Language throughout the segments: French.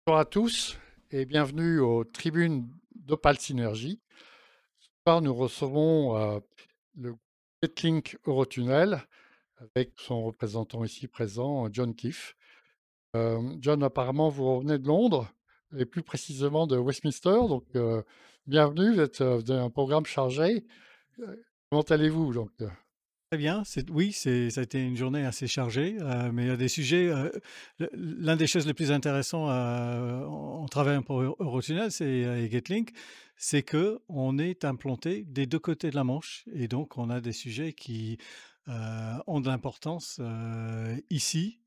Bonjour à tous et bienvenue aux tribunes d'Opal Synergie. Ce soir, nous recevons le Getlink Eurotunnel avec son représentant ici présent, John Keefe. John, apparemment, vous revenez de Londres et plus précisément de Westminster. Donc, bienvenue, vous avez un programme chargé. Euh, Comment allez-vous Très bien, oui, ça a été une journée assez chargée, mais il y a des sujets. L'un des choses les plus intéressantes en travaillant pour Eurotunnel et Getlink, c'est que on est implanté des deux côtés de la Manche, et donc on a des sujets qui ont de l'importance ici,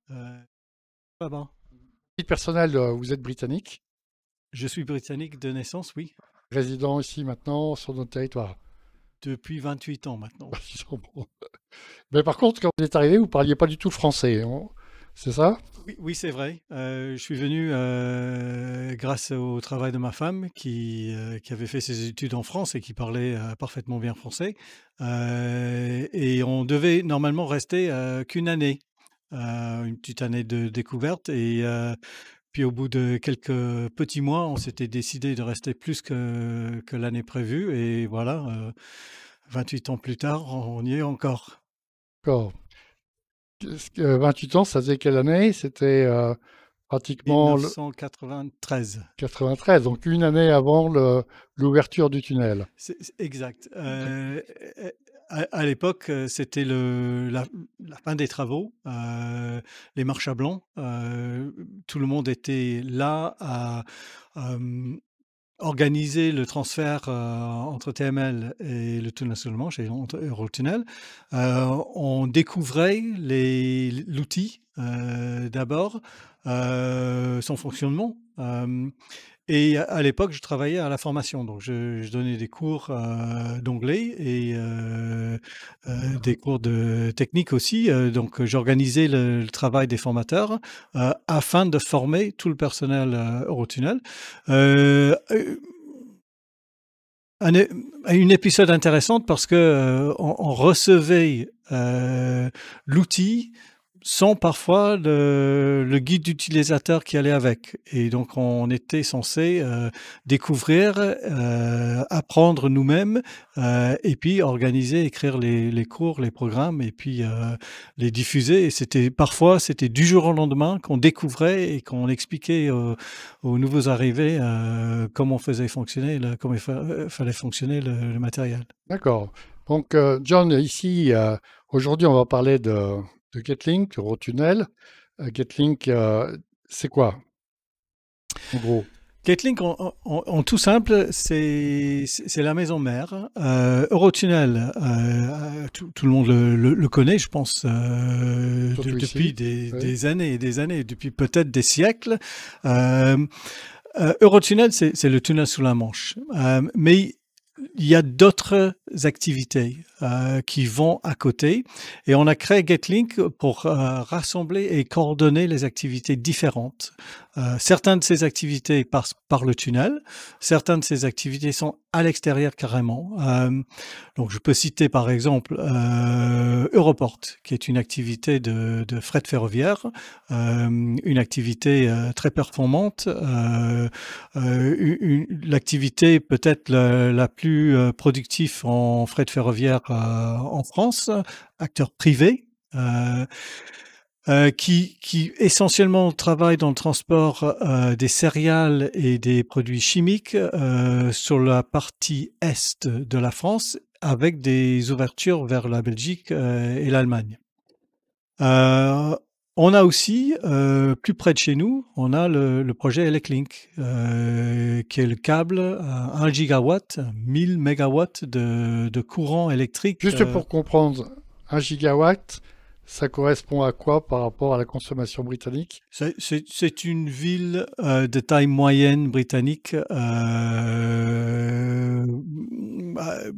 là-bas. Titre personnel, vous êtes britannique, Je suis britannique de naissance, oui, résident ici maintenant sur notre territoire. depuis 28 ans maintenant. Mais par contre, quand vous êtes arrivé, vous ne parliez pas du tout le français, hein. C'est ça? Oui, oui, c'est vrai. Je suis venu, grâce au travail de ma femme qui avait fait ses études en France et qui parlait, parfaitement bien français. Et on devait normalement rester, qu'1 année, une petite année de découverte, puis au bout de quelques petits mois, on s'était décidé de rester plus que l'année prévue, et voilà, 28 ans plus tard, on y est encore. D'accord. 28 ans, ça faisait quelle année? C'était pratiquement le 1993. 93, donc une année avant l'ouverture du tunnel. C'est exact. D'ac- À l'époque, c'était la fin des travaux, les marches à blanc. Tout le monde était là à, hem, organiser le transfert, entre TML et le tunnel sous la Manche, et entre Eurotunnel. On découvrait l'outil, d'abord, son fonctionnement. Et à l'époque, je travaillais à la formation, donc je donnais des cours, d'anglais, et des cours de technique aussi, donc j'organisais le travail des formateurs, afin de former tout le personnel, Eurotunnel. Heu, un é une épisode intéressante parce que, on recevait, l'outil sans parfois le guide utilisateur qui allait avec, et donc on était censé, découvrir, apprendre nous-mêmes, et puis organiser, écrire les cours, les programmes, et puis, les diffuser, et c'était du jour au lendemain qu'on découvrait et qu'on expliquait aux nouveaux arrivés, comment on faisait fonctionner comment fallait fonctionner le matériel. D'accord. Donc, John, ici, aujourd'hui, on va parler de Getlink, Eurotunnel. Getlink, c'est quoi, en gros? Getlink, en tout simple, c'est la maison mère. Eurotunnel, tout le monde le connaît, je pense, Surtout depuis ici. des Oui. des années et des années, depuis peut-être des siècles. Hem, Eurotunnel, c'est le tunnel sous la Manche. Mais il y a d'autres activités, qui vont à côté, et on a créé Getlink pour, rassembler et coordonner les activités différentes. Certaines de ces activités passent par le tunnel, certaines de ces activités sont à l'extérieur carrément. Donc je peux citer par exemple, Europort, qui est une activité de fret ferroviaire, une activité, très performante, u u l'activité peut-être la plus, productive en fret ferroviaire, en France, acteur privé, heu qui essentiellement travaille dans le transport, des céréales et des produits chimiques, sur la partie est de la France, avec des ouvertures vers la Belgique, et l'Allemagne. Heu, on a aussi, plus près de chez nous, on a le projet ElecLink, qui est le câble à 1 gigawatt, 1000 mégawatts de courant électrique. Juste pour comprendre, 1 gigawatt, ça correspond à quoi par rapport à la consommation britannique? C'est une ville, de taille moyenne britannique,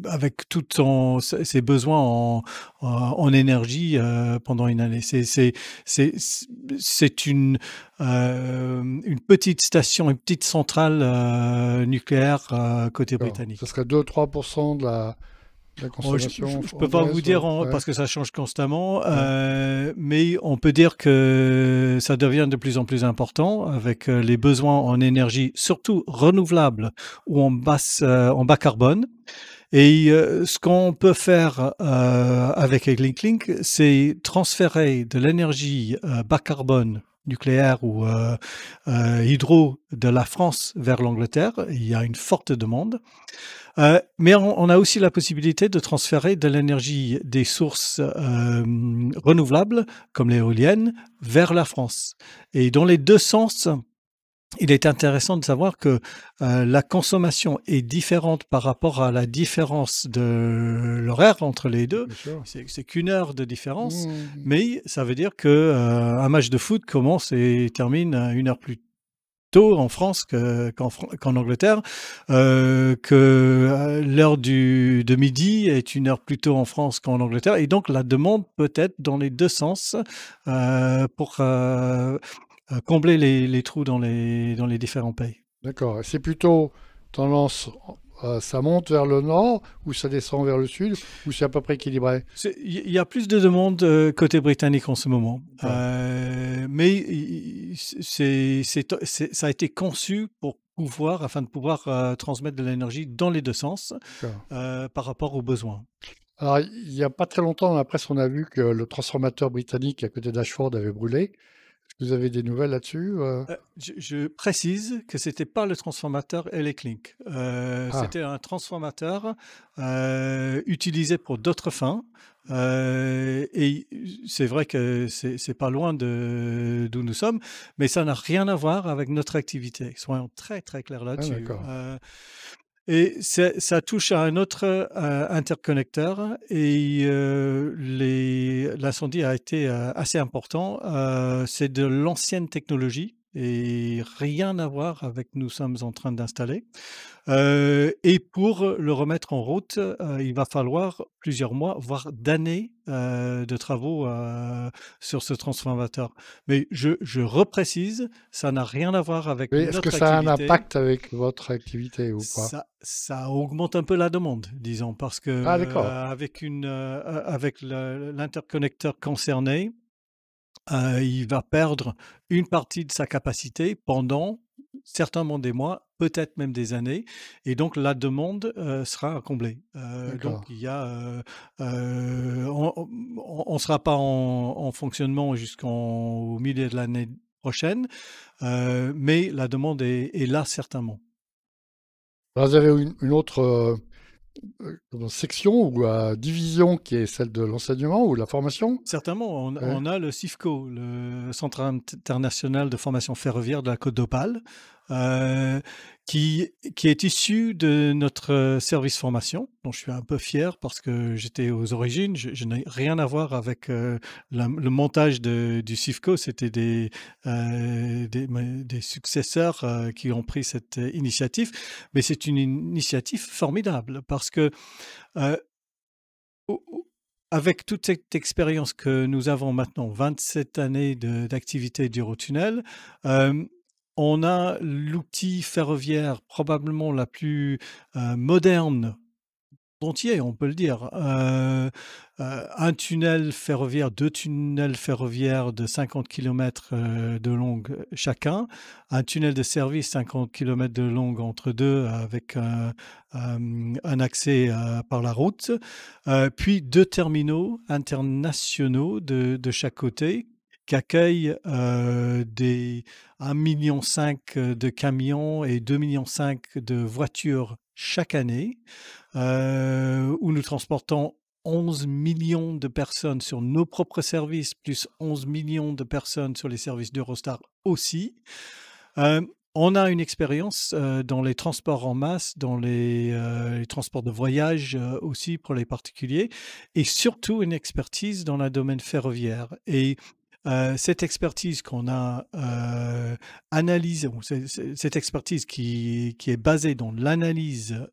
avec tout son ses besoins en énergie, pendant une année. C'est c'est une petite station, une petite centrale, nucléaire, côté D'accord. Ce britannique. serait 2 ou 3% de la Oh, consommation je peux pas vous anglaise? dire Ouais, parce que ça change constamment, ouais, mais on peut dire que ça devient de plus en plus important avec les besoins en énergie, surtout renouvelable ou en bas carbone. Et ce qu'on peut faire avec Link, c'est transférer de l'énergie bas carbone nucléaire ou hydro de la France vers l'Angleterre. Il y a une forte demande. Mais on a aussi la possibilité de transférer de l'énergie des sources, renouvelables, comme l'éolienne, vers la France et dans les 2 sens, il est intéressant de savoir que, la consommation est différente par rapport à la différence de l'horaire entre les 2. bien sûr. C'est qu'1 heure de différence, Mmh. mais ça veut dire que, un match de foot commence et termine, 1 heure plus tôt en France qu'en Angleterre, l'heure du de midi est 1 heure plus tôt en France qu'en Angleterre et donc la demande peut être dans les 2 sens, pour, combler les trous dans les différents pays. D'accord. C'est plutôt tendance, ça monte vers le nord ou ça descend vers le sud ou c'est à peu près équilibré? Il y a plus de demandes, côté britannique en ce moment, D'accord, mais i c'est ça a été conçu pour pouvoir afin de pouvoir, transmettre de l'énergie dans les 2 sens, d'accord. par rapport aux besoins. Alors, il y a pas très longtemps dans la presse, on a vu que le transformateur britannique à côté d'Ashford avait brûlé. Est-ce que vous avez des nouvelles là-dessus? Je précise que c'était pas le transformateur Eleclink, Ah, c'était un transformateur, utilisé pour d'autres fins, et c'est vrai que c'est pas loin de d'où nous sommes, mais ça n'a rien à voir avec notre activité. Soyons très, très clairs ah là-dessus, d'accord. et ça touche à un autre, interconnecteur et l'incendie a été, assez important. C'est de l'ancienne technologie et rien à voir avec nous sommes en train d'installer. Et pour le remettre en route, il va falloir plusieurs mois, voire d'années, de travaux, sur ce transformateur. Mais je reprécise, ça n'a rien à voir avec Oui, est-ce que notre ça a un activité. impact avec votre activité ou pas? Ça augmente un peu la demande, disons, parce que, Ah d'accord, avec l'interconnecteur concerné, il va perdre une partie de sa capacité pendant certainement des mois, peut-être même des années et donc la demande, sera à combler. Donc d'accord. il y a, on sera pas en fonctionnement jusqu'au milieu de l'année prochaine, mais la demande est là certainement. Alors vous avez une autre, comment section ou division qui est celle de l'enseignement ou de la formation? Certainement, Ouais, on a le CIFCO, le Centre international de formation ferroviaire de la Côte d'Opale, heu, qui est issu de notre, service formation, dont je suis un peu fier parce que j'étais aux origines. Je n'ai rien à voir avec, le montage du CIFCO. C'était des successeurs, qui ont pris cette initiative. Mais c'est une initiative formidable parce que, heu au avec toute cette expérience que nous avons maintenant, 27 années d'activité d'Eurotunnel, hem, on a l'outil ferroviaire probablement la plus, moderne entier, on peut le dire. Un tunnel ferroviaire, 2 tunnels ferroviaires de 50 kilomètres de long chacun, un tunnel de service 50 kilomètres de long entre 2 avec un accès, par la route, puis 2 terminaux internationaux de chaque côté qui accueillent, des 1,5 million de camions et 2,5 millions de voitures chaque année, où nous transportons 11 millions de personnes sur nos propres services, plus 11 millions de personnes sur les services d'Eurostar aussi. On a une expérience, dans les transports en masse, dans les transports de voyage, aussi pour les particuliers et surtout une expertise dans le domaine ferroviaire et cette expertise qu'on a, analysée ou cette expertise qui est basée dans l'analyse,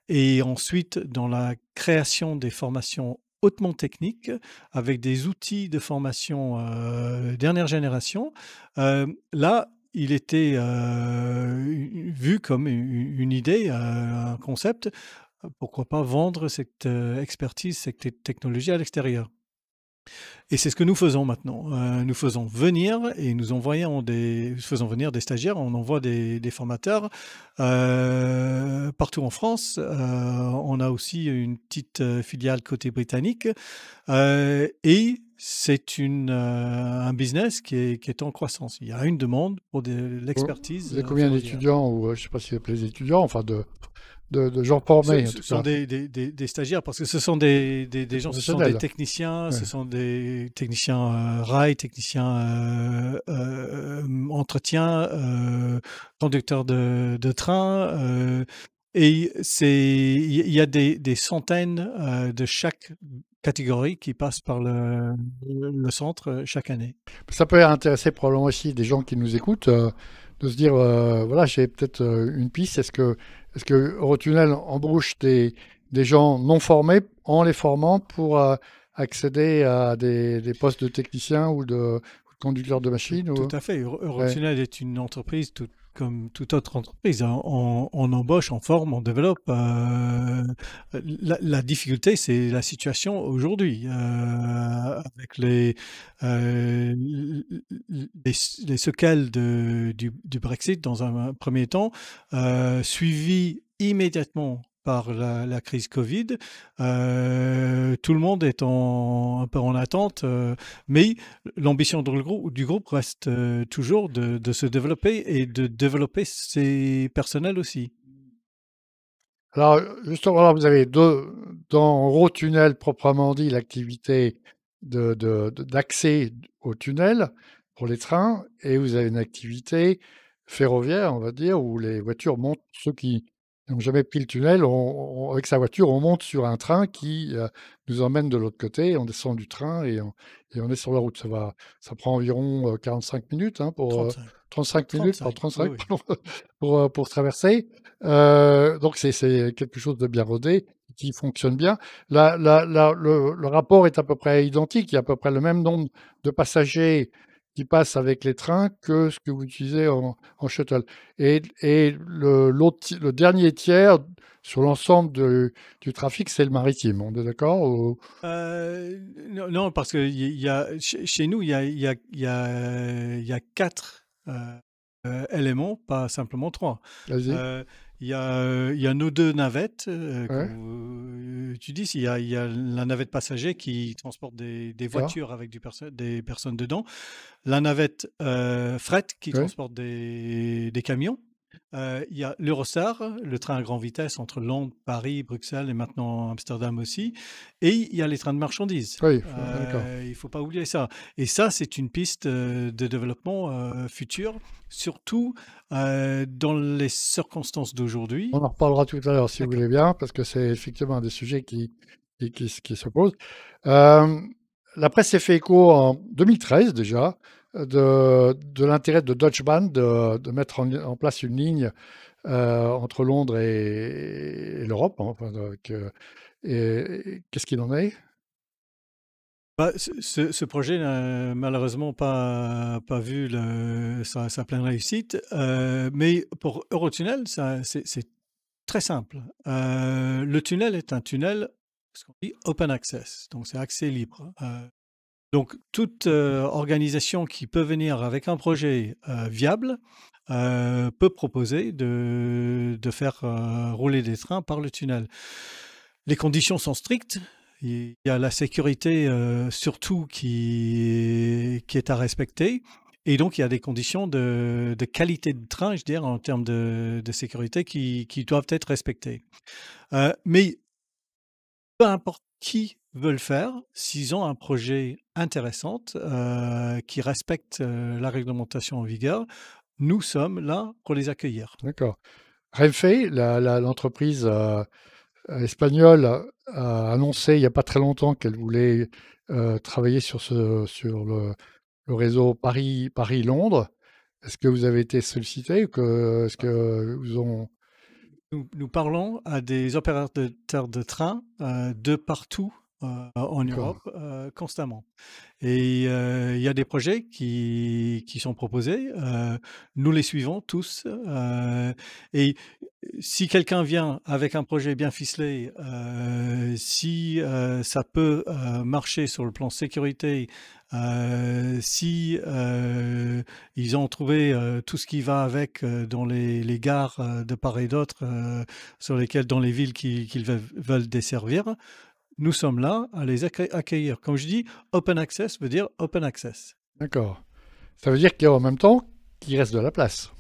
et ensuite dans la création des formations hautement techniques avec des outils de formation, dernière génération. Là, il était, vu comme une idée, un concept, pourquoi pas vendre cette, expertise, cette technologie à l'extérieur? Et c'est ce que nous faisons maintenant. Nous faisons venir et faisons venir des stagiaires, on envoie des formateurs, partout en France. On a aussi une petite, filiale côté britannique, et c'est un business qui est en croissance. Il y a une demande pour de Vous l'expertise, avez combien ferroviaire. d'étudiants ou je ne sais pas si vous appelez les étudiants, enfin de gens Ce formés en ce tout sont cas, des stagiaps parce que ce sont des des gens, ce sont des professionnels. techniciens, Ouais. ce sont des techniciens, rail, techniciens, entretien, conducteurs de train, et il y a des centaines, de chaque catégorie qui passent par le centre, chaque année. Ça peut intéresser probablement aussi des gens qui nous écoutent, de se dire, voilà, j'ai peut-être une piste. Est-ce que Eurotunnel embauche des gens non formés en les formant pour accéder à des postes de technicien ou de conducteur de Tout machine tout ou... à fait. Ouais. Eurotunnel est une entreprise comme toute autre entreprise, hein. On embauche, on forme, on développe. La difficulté, c'est la situation aujourd'hui, avec les séquelles du Brexit dans un premier temps, suivi immédiatement par la crise Covid. Tout le monde est un peu en attente, mais l'ambition du groupe reste, toujours de se développer et de développer ses personnels aussi. Alors, justement, voilà, vous avez dans Eurotunnel proprement dit, l'activité d'accès au tunnel pour les trains, et vous avez une activité ferroviaire, on va dire, où les voitures montent, ceux qui n'ont jamais pris le tunnel, avec sa voiture, on monte sur un train qui nous emmène de l'autre côté, on descend du train et on est sur la route. Ça prend environ 45 minutes, hein, 35. 35 minutes, pas 35, oui, 35, oui. pardon, pour traverser. Donc c'est quelque chose de bien rodé, qui fonctionne bien. Le rapport est à peu près identique. Il y a à peu près le même nombre de passagers qui passent avec les trains que ce que vous utilisez en shuttle. Et le dernier tiers sur l'ensemble du trafic, c'est le maritime. On est d'accord Non, non, parce que y a chez nous, il y a 4 éléments, pas simplement 3. Vas-y. Il y a nos 2 navettes, que Ouais, vous utilisez. Il y a la navette passager qui transporte des d'accord. voitures avec des personnes dedans. La navette, fret qui Oui, transporte des camions. Il y a l'Eurostar, le train à grande vitesse entre Londres, Paris, Bruxelles et maintenant Amsterdam aussi. Et il y a les trains de marchandises. oui, d'accord. Il ne faut pas oublier ça. Et ça, c'est une piste, de développement, futur, surtout, dans les circonstances d'aujourd'hui. On en reparlera tout à l'heure si vous D'accord. voulez bien, parce que c'est effectivement un des sujets qui se posent. Euh, la presse s'est fait écho en 2013 déjà de l'intérêt de Deutsche Bahn de mettre en place une ligne entre Londres et l'Europe, hein, enfin, et qu'est-ce qu'il en est? Bah, ce projet n'a malheureusement pas vu sa pleine réussite, mais pour Eurotunnel, ça c'est très simple. Le tunnel est un tunnel, ce qu'on dit open access, donc c'est accès libre. Donc toute, organisation qui peut venir avec un projet, viable, peut proposer de faire, rouler des trains par le tunnel. Les conditions sont strictes. Il y a la sécurité, surtout qui est à respecter, et donc il y a des conditions de qualité de train, je dirais, en termes de sécurité qui doivent être respectées. Mais peu importe qui veut le faire, s'ils ont un projet intéressant, qui respecte, la réglementation en vigueur, nous sommes là pour les accueillir. D'accord. Renfe, l'entreprise espagnole, a annoncé il n'y a pas très longtemps qu'elle voulait travailler sur le réseau Paris-Londres. Est-ce que vous avez été sollicité ou est-ce que vous ont... Nous parlons à des opérateurs de train, de partout en D'accord, Europe, constamment. Et il y a des projets qui sont proposés, nous les suivons tous, et si quelqu'un vient avec un projet bien ficelé, si, ça peut, marcher sur le plan sécurité, si, ils ont trouvé, tout ce qui va avec, dans les gares, de part et d'autre, sur lesquelles dans les villes qu'ils veulent desservir, nous sommes là à les accueillir. Comme je dis, open access veut dire open access. d'accord. Ça veut dire qu'en même temps, qu'il reste de la place.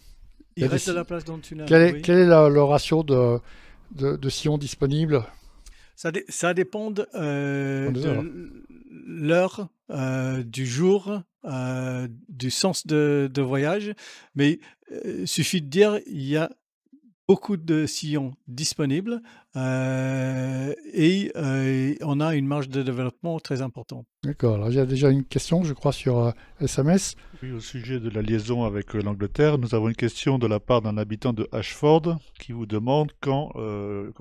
Il y Il a des reste de si- la place dans le tunnel, Quel est, oui. quel est le ratio de sillons disponibles Ça dépend en des heures? l'heure, du jour, du sens de voyage, mais suffit de dire, il y a beaucoup de sillons disponibles, et on a une marge de développement très importante. D'accord. Alors, il y a déjà une question, je crois, sur SMS. Oui, au sujet de la liaison avec l'Angleterre, nous avons une question de la part d'un habitant de Ashford qui vous demande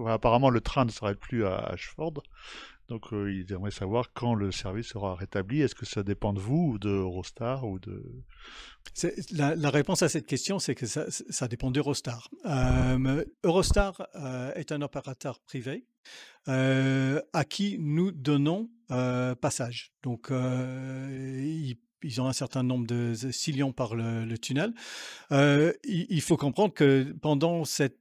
apparemment le train ne s'arrête plus à Ashford, donc il aimerait savoir quand le service sera rétabli. Est-ce que ça dépend de vous ou de Eurostar ou de... La réponse à cette question, c'est que ça dépend d'Eurostar. Eurostar est un opérateur privé à qui nous donnons passage. Donc, ils ont un certain nombre de sillons par le tunnel. Il faut comprendre que pendant ces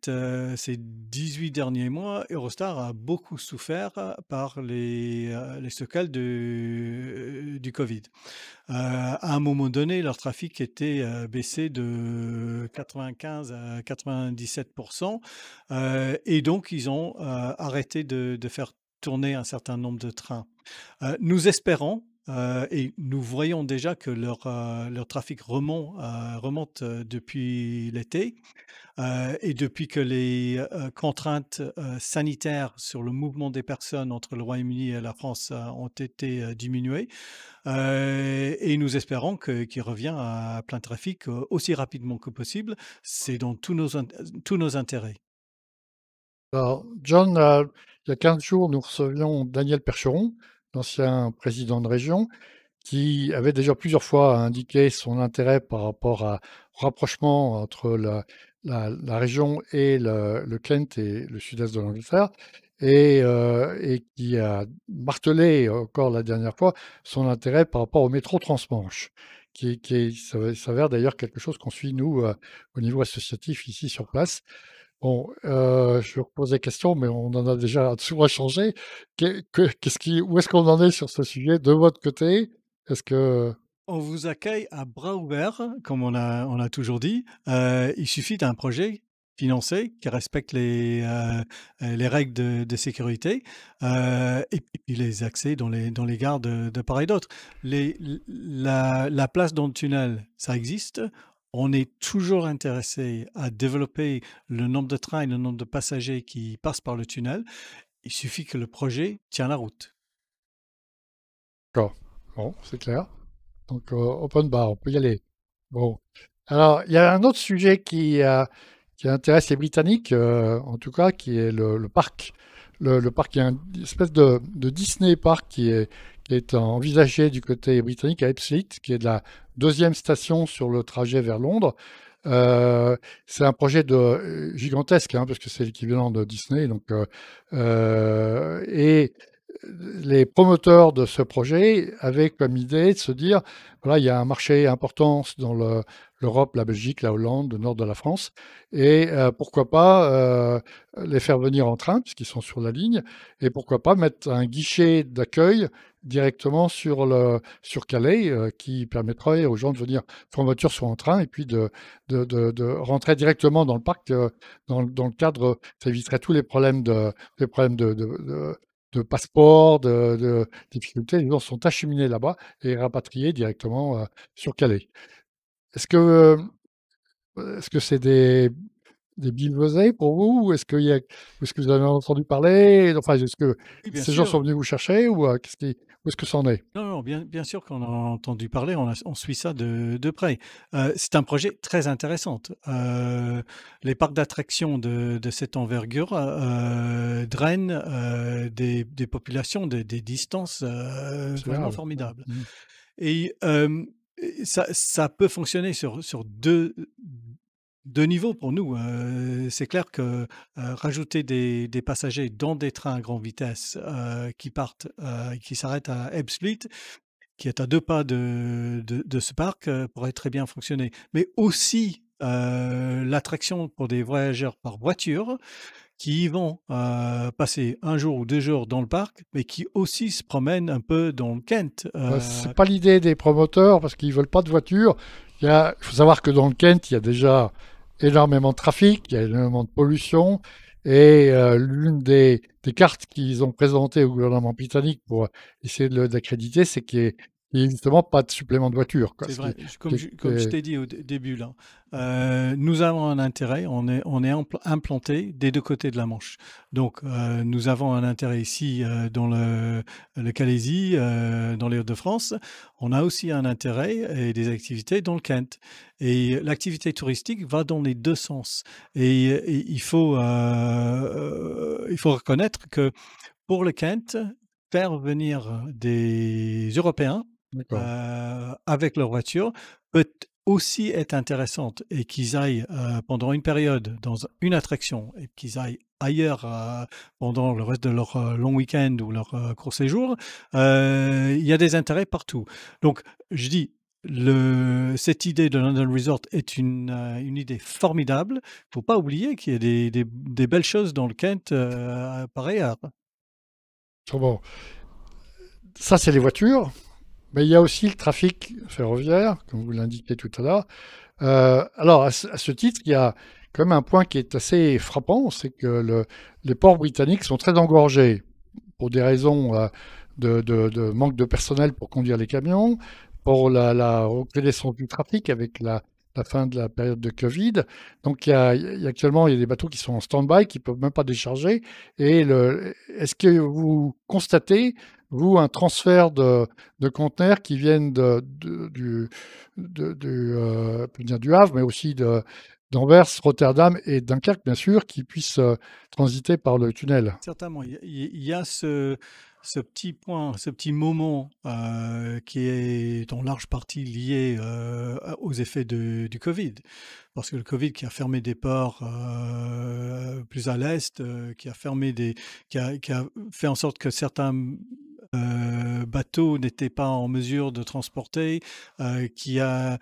18 derniers mois, Eurostar a beaucoup souffert par les séquelles du Covid. À un moment donné, leur trafic était, baissé de 95 à 97, et donc ils ont, arrêté de faire tourner un certain nombre de trains. Nous espérons, et nous voyons déjà que leur trafic remonte, depuis l'été, et depuis que les, contraintes, sanitaires sur le mouvement des personnes entre le Royaume-Uni et la France, ont été, diminuées. Et nous espérons qu'il revient à plein trafic, aussi rapidement que possible. C'est dans tous nos intérêts. Alors, John, il y a 15 jours, nous recevions Daniel Percheron, l'ancien président de région, qui avait déjà plusieurs fois indiqué son intérêt par rapport au rapprochement entre la région et le Kent et le sud-est de l'Angleterre, et qui a martelé encore la dernière fois son intérêt par rapport au métro transmanche, qui s'avère d'ailleurs quelque chose qu'on suit, nous, au niveau associatif ici sur place. Bon, je vais reposer la question, mais on en a déjà souvent échangé. Où est-ce qu'on en est sur ce sujet de votre côté? Est-ce que On vous accueille à bras ouverts, comme on a toujours dit. Il suffit d'un projet financé qui respecte les règles de sécurité, et puis les accès dans les gares de part et d'autre. La place dans le tunnel, ça existe. On est toujours intéressé à développer le nombre de trains et le nombre de passagers qui passent par le tunnel. Il suffit que le projet tient la route. d'accord, bon, c'est clair. Donc, open bar, on peut y aller. Bon, alors il y a un autre sujet qui intéresse les Britanniques, en tout cas, qui est le parc. Le parc, il y a une espèce de Disney Park qui est envisagé du côté britannique à Ebbsfleet, qui est de la deuxième station sur le trajet vers Londres. C'est un projet gigantesque, hein, parce que c'est l'équivalent de Disney. Donc, et les promoteurs de ce projet avaient comme idée de se dire, voilà, il y a un marché important dans l'Europe, la Belgique, la Hollande, le nord de la France, et pourquoi pas les faire venir en train, puisqu'ils sont sur la ligne, et pourquoi pas mettre un guichet d'accueil directement sur Calais, qui permettrait aux gens de venir soit en voiture, soit en train, et puis de rentrer directement dans le parc, dans le cadre, ça éviterait tous les problèmes de passeport, de difficultés. Les gens sont acheminés là-bas et rapatriés directement sur Calais. Est-ce que, est-ce que c'est des billevesées pour vous? Ou est-ce que vous avez entendu parler? Enfin, est-ce que Oui, bien ces gens sont sûr. venus vous chercher ou où est-ce que ça en est? Non, non, bien sûr qu'on en a entendu parler, on suit ça de près. C'est un projet très intéressant. Les parcs d'attractions de cette envergure, drainent, des populations, des distances, vraiment Considérable, ouais. formidables. Mmh. Et ça peut fonctionner sur 2 niveaux pour nous. C'est clair que, rajouter des passagers dans des trains à grande vitesse, qui partent, qui s'arrêtent à Ebbsfleet, qui est à 2 pas de ce parc, pourrait très bien fonctionner. Mais aussi, l'attraction pour des voyageurs par voiture qui y vont, passer 1 jour ou 2 jours dans le parc, mais qui aussi se promènent un peu dans le Kent. Bah, c'est pas l'idée des promoteurs parce qu'ils veulent pas de voitures. Il faut savoir que dans le Kent, il y a déjà énormément de trafic, il y a énormément de pollution. Et l'une des cartes qu'ils ont présentées au gouvernement britannique pour essayer d'accréditer, c'est qu'il y ait justement pas de supplément de voitures, quoi. C'est Ce qui vrai, est, comme je t'ai dit au début là, nous avons un intérêt, on est implanté des 2 côtés de la Manche. Donc nous avons un intérêt ici, dans le Calaisis, dans les Hauts-de-France. On a aussi un intérêt et des activités dans le Kent, et l'activité touristique va dans les 2 sens. Et il faut reconnaître que pour le Kent, faire venir des Européens, d'accord. avec leur voiture, peut aussi être intéressante, et qu'ils aillent, pendant une période dans une attraction, et qu'ils aillent ailleurs, pendant le reste de leur, long week-end ou leur, court séjour, il y a des intérêts partout. Donc je dis, cette idée de London Resort est une idée formidable. Il faut pas oublier qu'il y a des belles choses dans le Kent, par ailleurs. Bon, ça, c'est les voitures, mais il y a aussi le trafic ferroviaire, comme vous l'indiquiez tout à l'heure. Alors, à ce titre, il y a quand même un point qui est assez frappant, c'est que les ports britanniques sont très engorgés pour des raisons de manque de personnel pour conduire les camions, pour la recrudescence du trafic avec la fin de la période de Covid. Donc, actuellement, il y a des bateaux qui sont en stand-by, qui ne peuvent même pas décharger. Est-ce que vous constatez, vous, un transfert de conteneurs qui viennent du Havre, mais aussi d'Anvers, Rotterdam et Dunkerque, bien sûr, qui puissent transiter par le tunnel? Certainement, il y a ce petit point, ce petit moment, qui est en large partie lié, aux effets du Covid. Parce que le Covid qui a fermé des ports, plus à l'est, qui a fait en sorte que certains, bateaux n'étaient pas en mesure de transporter, qui a,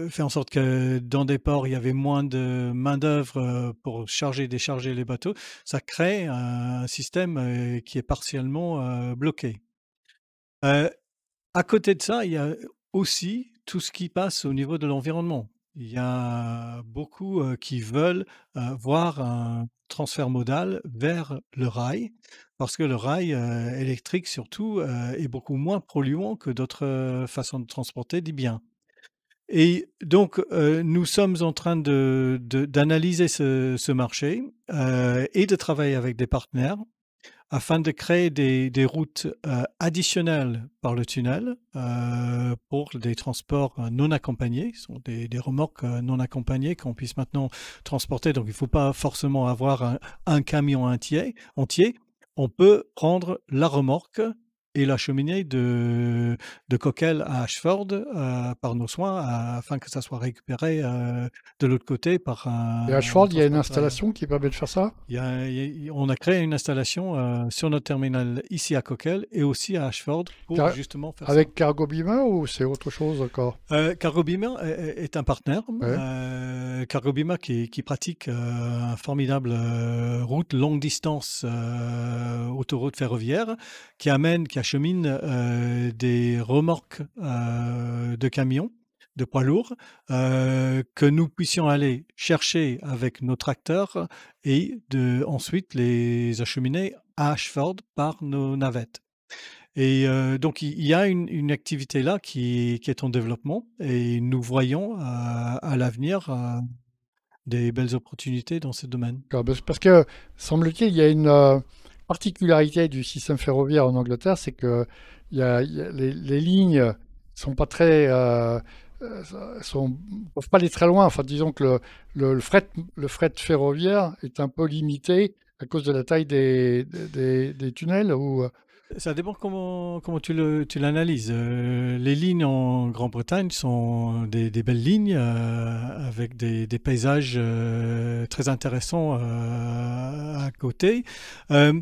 fait en sorte que dans des ports, il y avait moins de main-d'œuvre, pour charger et décharger les bateaux. Ça crée un système, qui est partiellement, bloqué. Heu, à côté de ça, il y a aussi tout ce qui passe au niveau de l'environnement. Il y a beaucoup, qui veulent, voir un transfert modal vers le rail, parce que le rail, électrique surtout, est beaucoup moins polluant que d'autres, façons de transporter des biens. Et donc, nous sommes en train d'analyser ce marché, et de travailler avec des partenaires afin de créer des routes, additionnelles par le tunnel, pour des transports, non accompagnés. Ce sont des remorques, non accompagnées qu'on puisse maintenant transporter. Donc il ne faut pas forcément avoir un camion entier. On peut prendre la remorque et la cheminée de Coquelles à Ashford, par nos soins, afin que ça soit récupéré, de l'autre côté par Et à un Ashford, il y a une transporteur aérien. installation qui permet de faire ça? On a créé une installation, sur notre terminal ici à Coquelles et aussi à Ashford pour Car- justement faire ça. Avec Cargo Beamer ou c'est autre chose encore? Cargobima est un partenaire, Ouais. Cargobima qui pratique, un formidable, route longue distance, autoroute ferroviaire, qui achemine, des remorques, de camions, de poids lourds, que nous puissions aller chercher avec nos tracteurs et ensuite les acheminer à Ashford par nos navettes. Et donc il y a une activité là qui est en développement, et nous voyons, à l'avenir, des belles opportunités dans ce domaine. Parce que, semble-t-il, il y a une particularité du système ferroviaire en Angleterre, c'est que les lignes sont pas très, peuvent pas aller très loin. Enfin, disons que le fret ferroviaire est un peu limité à cause de la taille des tunnels. Ça dépend comment tu l'analyses. Les lignes en Grande-Bretagne sont des belles lignes avec des paysages très intéressants à côté. Euh,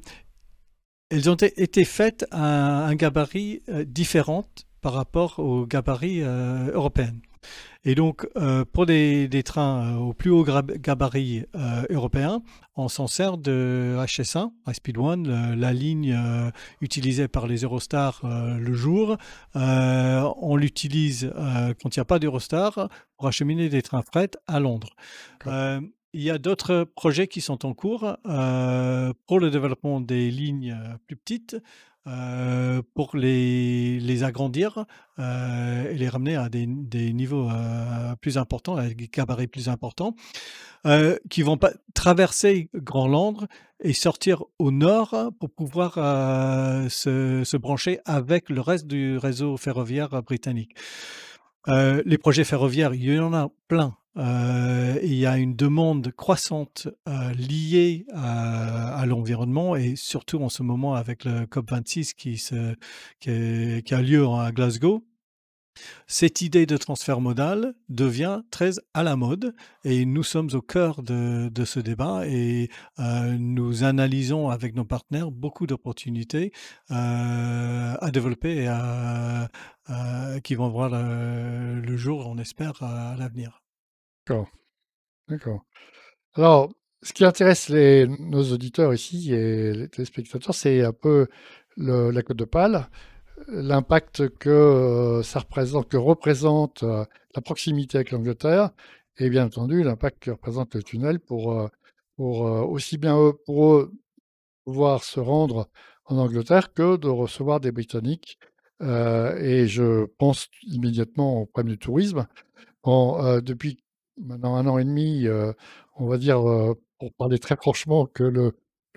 Elles ont été faites à un gabarit différent par rapport au gabarit européen. Et donc, pour des trains au plus haut gabarit européen, on s'en sert de HS1, High Speed One, la ligne utilisée par les Eurostar le jour. On l'utilise quand il n'y a pas d'Eurostar pour acheminer des trains fret à Londres. Il y a d'autres projets qui sont en cours pour le développement des lignes plus petites, pour les agrandir et les ramener à des niveaux plus importants, avec des gabarits plus importants, qui vont pas traverser Grand Londres et sortir au nord pour pouvoir se brancher avec le reste du réseau ferroviaire britannique. Les projets ferroviaires, il y en a plein. Il y a une demande croissante liée à l'environnement et surtout en ce moment avec le COP26 qui a lieu à Glasgow. Cette idée de transfert modal devient très à la mode et nous sommes au cœur de ce débat et nous analysons avec nos partenaires beaucoup d'opportunités à développer et qui vont voir le jour, on espère, à l'avenir. D'accord, d'accord. Alors, ce qui intéresse nos auditeurs ici et les téléspectateurs, c'est un peu la Côte d'Opale, l'impact que représente la proximité avec l'Angleterre et bien entendu l'impact que représente le tunnel pour aussi bien pour eux pouvoir se rendre en Angleterre que de recevoir des Britanniques. Et je pense immédiatement au problème du tourisme. Bon, depuis maintenant 1 an et demi, on va dire, pour parler très franchement, que le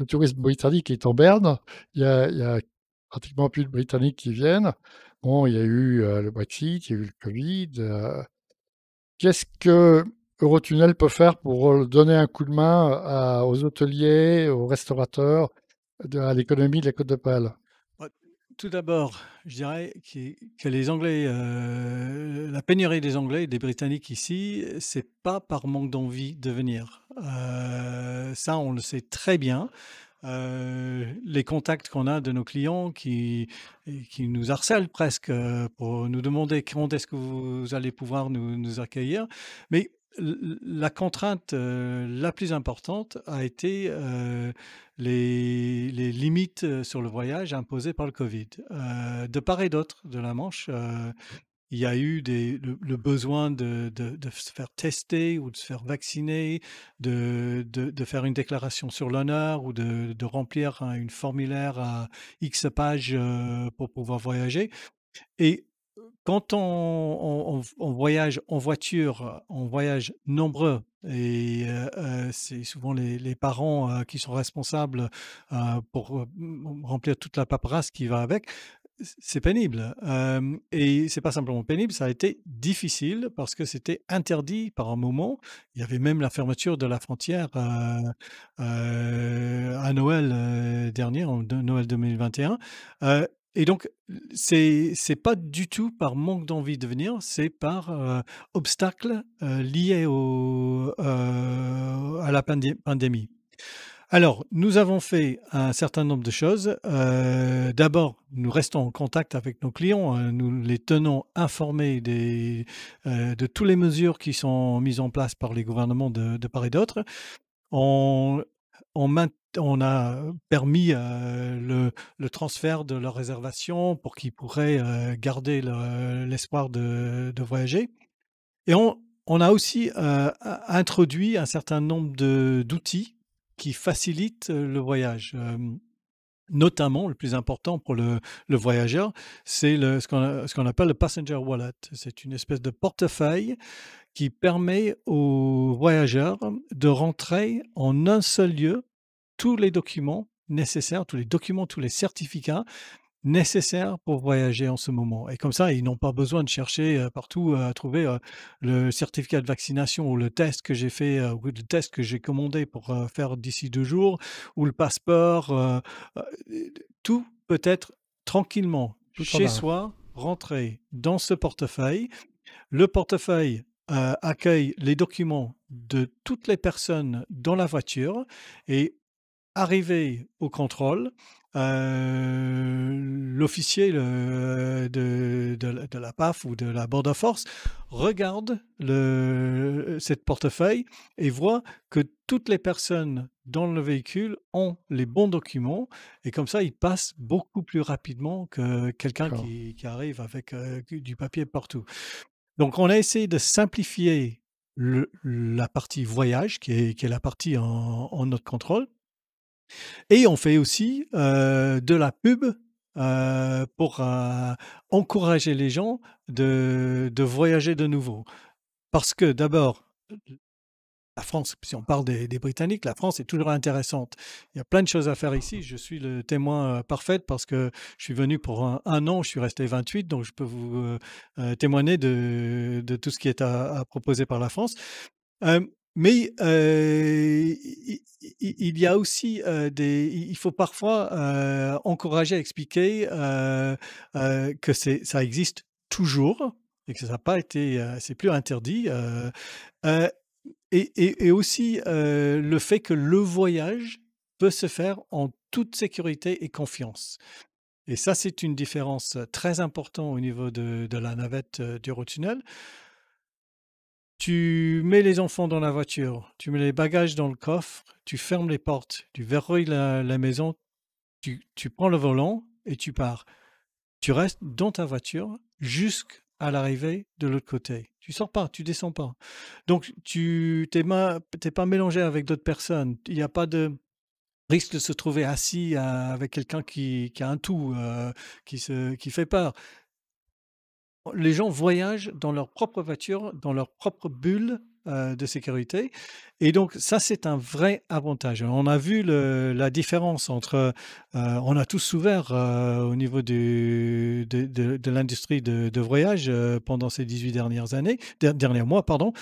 tourisme britannique est en berne. Il y a pratiquement plus de Britanniques qui viennent. Bon, il y a eu, le Brexit, il y a eu le Covid. Qu'est-ce que Eurotunnel peut faire pour, donner un coup de main aux hôteliers, aux restaurateurs, à l'économie de la Côte d'Opale? Bah, tout d'abord, je dirais que les Anglais, la pénurie des Anglais et des Britanniques ici, c'est pas par manque d'envie de venir. Ça, on le sait très bien. Les contacts qu'on a de nos clients qui nous harcèlent presque pour nous demander quand est-ce que vous allez pouvoir nous accueillir. Mais la contrainte la plus importante a été les limites sur le voyage imposées par le Covid. De part et d'autre de la Manche, il y a eu le besoin de se faire tester ou de se faire vacciner, de faire une déclaration sur l'honneur ou de remplir une formulaire à X pages pour pouvoir voyager. Et quand on voyage en voiture, on voyage nombreux et c'est souvent les parents qui sont responsables pour remplir toute la paperasse qui va avec. C'est pénible, et c'est pas simplement pénible, ça a été difficile parce que c'était interdit par un moment. Il y avait même la fermeture de la frontière, à Noël, dernier, Noël 2021, et donc c'est pas du tout par manque d'envie de venir, c'est par, obstacle, lié à la pandémie. Alors, nous avons fait un certain nombre de choses. D'abord, nous restons en contact avec nos clients, nous les tenons informés de toutes les mesures qui sont mises en place par les gouvernements de part et d'autre. On on a permis, le transfert de leurs réservations pour qu'ils pourraient, garder l'espoir de voyager et on a aussi, introduit un certain nombre d'outils qui facilitent le voyage. Notamment, le plus important pour le voyageur, c'est ce qu'on appelle le passenger wallet. C'est une espèce de portefeuille qui permet aux voyageurs de rentrer en un seul lieu tous les documents nécessaires, tous les documents, tous les certificats nécessaires pour voyager en ce moment. Et comme ça, ils n'ont pas besoin de chercher partout à trouver le certificat de vaccination ou le test que j'ai fait ou le test que j'ai commandé pour faire d'ici 2 jours ou le passeport. Tout peut être tranquillement Tout en chez un. soi, rentré dans ce portefeuille. Le portefeuille accueille les documents de toutes les personnes dans la voiture et arrivé au contrôle, l'officier de la PAF ou de la Border Force regarde cette portefeuille et voit que toutes les personnes dans le véhicule ont les bons documents et comme ça, il passe beaucoup plus rapidement que quelqu'un D'accord. qui arrive avec du papier partout. Donc on a essayé de simplifier la partie voyage qui est la partie en notre contrôle et on fait aussi, de la pub, pour, encourager les gens de voyager de nouveau. Parce que d'abord, la France, si on parle des Britanniques, la France est toujours intéressante. Il y a plein de choses à faire ici. Je suis le témoin, parfait parce que je suis venu pour un an, je suis resté 28, donc je peux vous, témoigner de tout ce qui est à proposer par la France. Mais il y a aussi, il faut parfois, encourager, expliquer, que ça existe toujours et que ça n'a pas été, c'est plus interdit, heu et aussi, le fait que le voyage peut se faire en toute sécurité et confiance et ça, c'est une différence, très importante au niveau de la navette, d'Eurotunnel. Tu mets les enfants dans la voiture, tu mets les bagages dans le coffre, tu fermes les portes, tu verrouilles la maison, tu prends le volant et tu pars. Tu restes dans ta voiture jusqu'à l'arrivée de l'autre côté. Tu sors pas, tu descends pas. Donc tu t'es pas mélangé avec d'autres personnes. Il y a pas de risque de se trouver assis avec quelqu'un qui a un tout, qui fait peur. Les gens voyagent dans leur propre voiture, dans leur propre bulle, de sécurité et donc ça, c'est un vrai avantage. On a vu la différence entre, on a tous souffert, au niveau de l'industrie de voyage, pendant ces 18 dernières années derniers mois, pardon.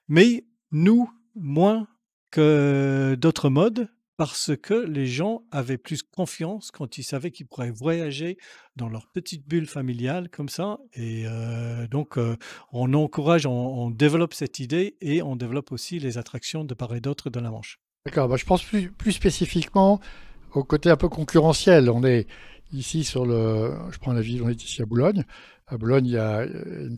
Mais nous, moins que d'autres modes, parce que les gens avaient plus confiance quand ils savaient qu'ils pourraient voyager dans leur petite bulle familiale comme ça et donc on encourage, on développe cette idée et on développe aussi les attractions de part et d'autre de la Manche. D'accord. Bah, je pense plus spécifiquement au côté un peu concurrentiel. On est ici sur le. Je prends la ville, on est ici à Boulogne. À Boulogne,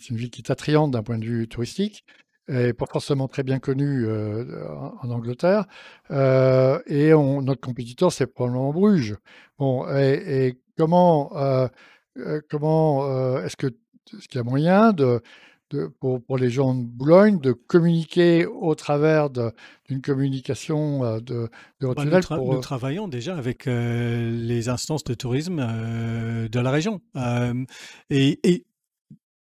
c'est une ville qui est attrayante d'un point de vue touristique et pas forcément très bien connue en Angleterre. Notre compétiteur, c'est probablement Bruges. Bon, et comment est-ce qu'il y a moyen pour les gens de Boulogne de communiquer au travers d'une communication Bah, d'Eurotunnel nous pour. travaillons déjà avec les instances de tourisme de la région et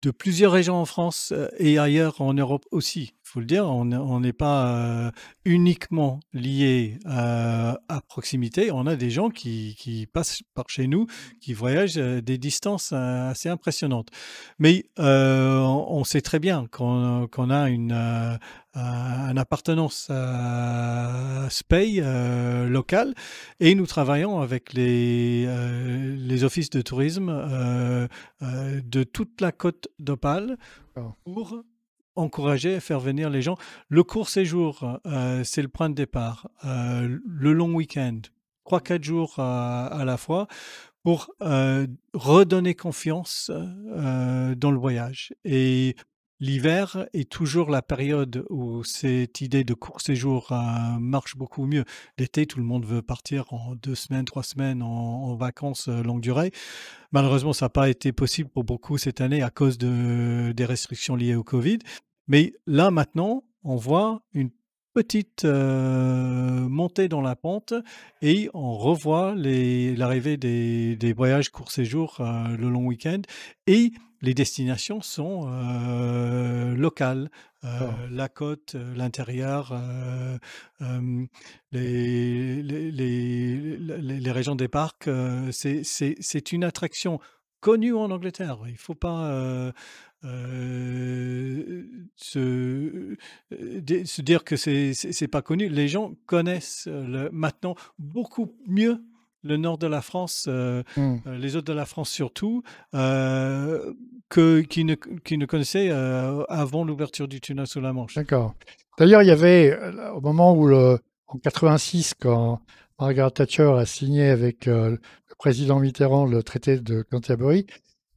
de plusieurs régions en France, et ailleurs en Europe aussi. Il faut le dire, on n'est pas, uniquement lié à proximité. On a des gens qui passent par chez nous, qui voyagent, des distances, assez impressionnantes. Mais, on sait très bien qu'on a une appartenance à ce pays, local et nous travaillons avec les offices de tourisme, de toute la côte d'Opale D'accord. pour encourager et faire venir les gens. Le court séjour, c'est le point de départ. Le long week-end, 3-4 jours à la fois pour redonner confiance dans le voyage. Et l'hiver est toujours la période où cette idée de court séjour marche beaucoup mieux. L'été, tout le monde veut partir en 2 semaines, 3 semaines en vacances longue durée. Malheureusement, ça n'a pas été possible pour beaucoup cette année à cause des restrictions liées au Covid. Mais là, maintenant, on voit une petite montée dans la pente et on revoit l'arrivée des voyages court séjour le long week-end et les destinations sont locales. D'accord. La côte, l'intérieur, les régions des parcs, c'est une attraction connue en Angleterre. Il ne faut pas se dire que c'est pas connu. Les gens connaissent maintenant beaucoup mieux le nord de la France, Mmh. les autres de la France surtout, qui ne connaissaient avant l'ouverture du tunnel sous la Manche. D'accord. D'ailleurs, il y avait, au moment où en 86, quand Margaret Thatcher a signé avec, le président Mitterrand le traité de Canterbury,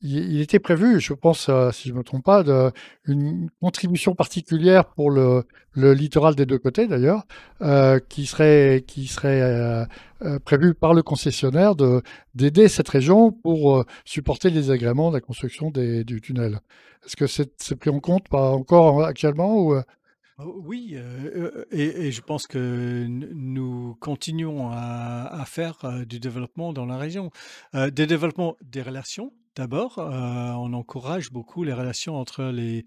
il était prévu, je pense, si je ne me trompe pas, une contribution particulière pour le littoral des 2 côtés d'ailleurs, qui serait prévue par le concessionnaire d'aider cette région pour, supporter les désagréments de la construction du tunnel. Est-ce que c'est pris en compte, pas encore actuellement ou? Oui, et je pense que nous continuons à faire, du développement dans la région. Des développements des relations d'abord, on encourage beaucoup les relations entre les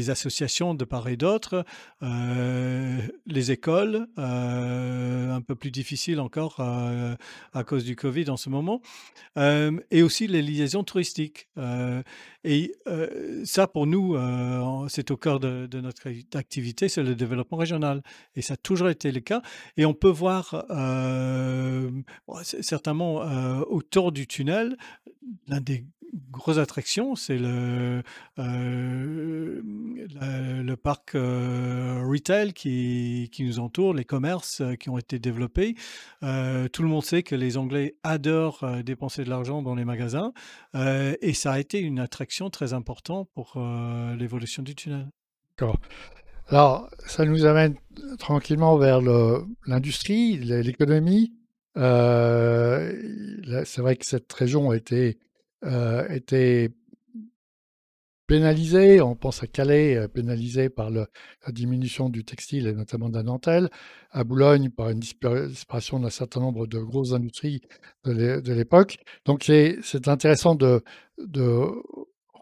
associations de part et d'autre, les écoles, un peu plus difficile encore, à cause du covid en ce moment. Et aussi les liaisons touristiques, ça pour nous, c'est au cœur de notre activité, c'est le développement régional et ça a toujours été le cas et on peut voir, certainement, autour du tunnel, l'un des grosses attractions, c'est le parc, retail qui nous entoure, les commerces, qui ont été développés. Tout le monde sait que les Anglais adorent, dépenser de l'argent dans les magasins, et ça a été une attraction très importante pour, l'évolution du tunnel. D'accord. Alors, ça nous amène tranquillement vers l'industrie, l'économie. C'est vrai que cette région était pénalisée. On pense à Calais, pénalisée par la diminution du textile et notamment de la dentelle. À Boulogne, par une disparition d'un certain nombre de grosses industries de l'époque. Donc, c'est intéressant de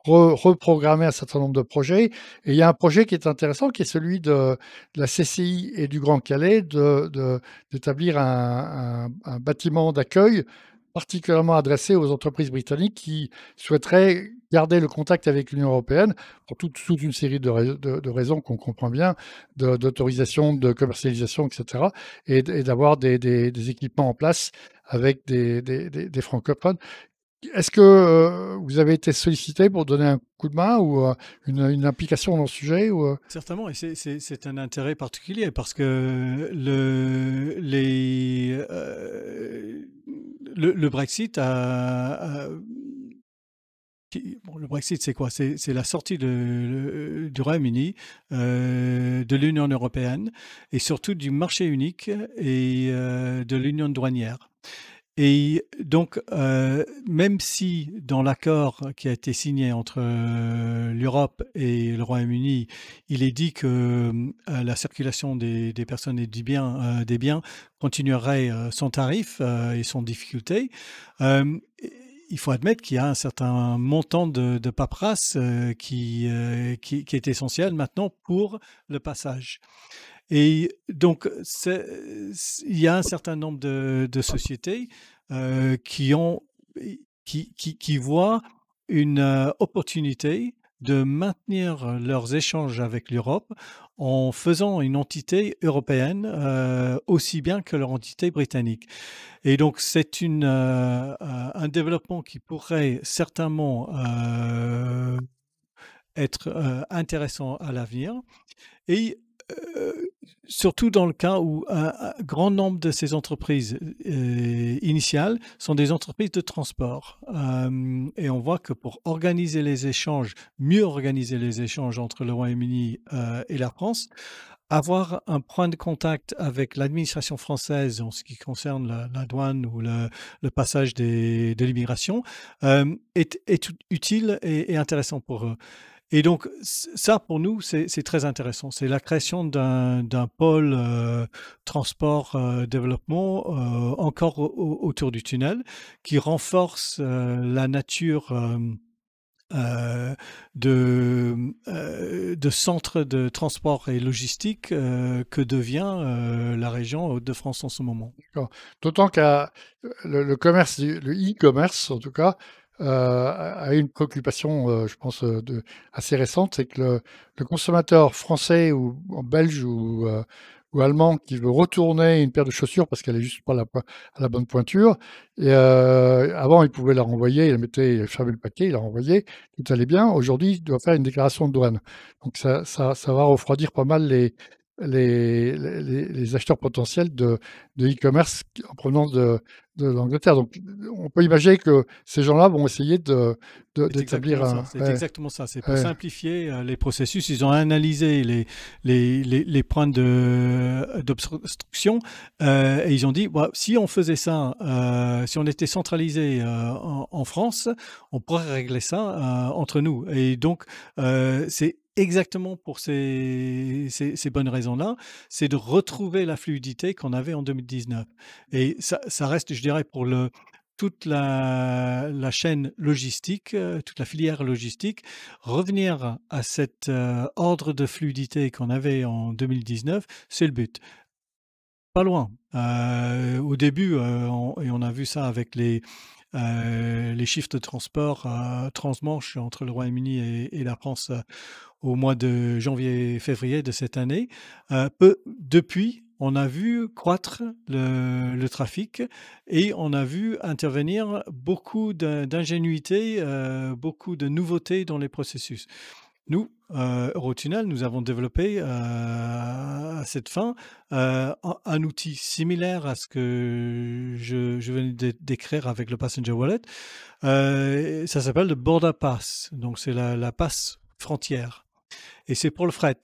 reprogrammer un certain nombre de projets. Et il y a un projet qui est intéressant, qui est celui de la CCI et du Grand Calais, d'établir un bâtiment d'accueil particulièrement adressé aux entreprises britanniques qui souhaiteraient garder le contact avec l'Union européenne pour toute une série de raisons qu'on comprend bien, d'autorisation, de commercialisation, etc. Et d'avoir des équipements en place avec des francophones. Est-ce que vous avez été sollicité pour donner un coup de main ou une implication dans le sujet ou, Certainement et c'est un intérêt particulier parce que le Brexit le Brexit, c'est quoi? C'est la sortie du Royaume-Uni, de l'Union européenne et surtout du marché unique et de l'union douanière. Et donc, même si dans l'accord qui a été signé entre, l'Europe et le Royaume-Uni, il est dit que, la circulation des personnes et des biens continuerait, sans tarif, et sans difficulté, hem, il faut admettre qu'il y a un certain montant de paperasse, qui est essentiel maintenant pour le passage. Et donc, il y a un certain nombre de sociétés qui voient une opportunité de maintenir leurs échanges avec l'Europe en faisant une entité européenne aussi bien que leur entité britannique. Et donc, c'est un développement qui pourrait certainement être intéressant à l'avenir. Et surtout dans le cas où un grand nombre de ces entreprises, initiales sont des entreprises de transport. Et on voit que pour organiser les échanges, mieux organiser les échanges entre le Royaume-Uni, et la France, avoir un point de contact avec l'administration française en ce qui concerne la douane ou le passage de l'immigration, est utile et intéressant pour eux. Et donc, ça, pour nous, c'est très intéressant. C'est la création d'un pôle transport développement encore autour du tunnel qui renforce la nature euh, de centre de transport et logistique que devient la région Hauts-de-France en ce moment. D'accord. D'autant que le commerce, le e-commerce en tout cas, a une préoccupation, je pense, assez récente, c'est que le consommateur français ou belge ou allemand qui veut retourner une paire de chaussures parce qu'elle est juste pas à la bonne pointure, et avant il pouvait la renvoyer, il fermait le paquet, il la renvoyait, tout allait bien. Aujourd'hui, il doit faire une déclaration de douane. Donc ça va refroidir pas mal les acheteurs potentiels de e-commerce en provenance de l'Angleterre. Donc, on peut imaginer que ces gens-là vont essayer C'est d'établir exactement ça. un. C'est Ouais, exactement ça. C'est pour ouais, simplifier les processus. Ils ont analysé les points d'obstruction et ils ont dit, bah, si on faisait ça, si on était centralisé en France, on pourrait régler ça entre nous. Et donc, c'est exactement pour ces bonnes raisons-là, c'est de retrouver la fluidité qu'on avait en 2019. Et ça reste, je dirais, pour toute la chaîne logistique, toute la filière logistique, revenir à cet ordre de fluidité qu'on avait en 2019, c'est le but. Pas loin. Au début, on a vu ça avec les chiffres de transport transmanche entre le Royaume-Uni et la France au mois de janvier-février de cette année. Depuis, on a vu croître le trafic et on a vu intervenir beaucoup d'ingénuité, beaucoup de nouveautés dans les processus. Nous, Eurotunnel, nous avons développé à cette fin un outil similaire à ce que je venais de décrire avec le Passenger Wallet. Ça s'appelle le Border Pass, donc c'est la passe frontière. Et c'est pour le fret.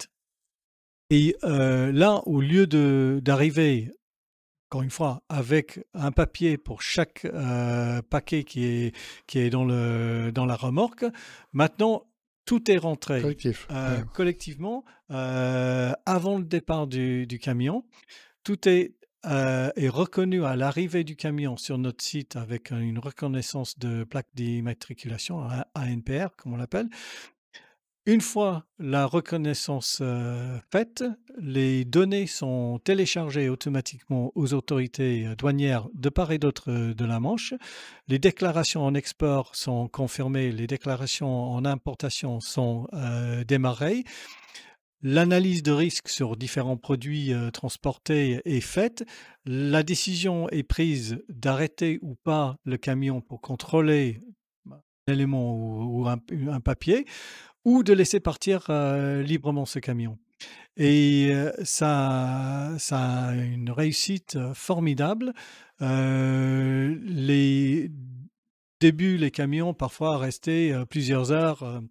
Et là, au lieu d'arriver, encore une fois, avec un papier pour chaque paquet qui est dans la remorque, maintenant, tout est rentré collectif. Ouais. collectivement avant le départ du camion. Tout est reconnu à l'arrivée du camion sur notre site avec une reconnaissance de plaque d'immatriculation, un ANPR, comme on l'appelle. Une fois la reconnaissance faite, les données sont téléchargées automatiquement aux autorités douanières de part et d'autre de la Manche. Les déclarations en export sont confirmées, les déclarations en importation sont démarrées. L'analyse de risque sur différents produits transportés est faite. La décision est prise d'arrêter ou pas le camion pour contrôler un élément ou un papier ou de laisser partir librement ce camion. Et ça a une réussite formidable. Les débuts, les camions parfois restaient plusieurs heures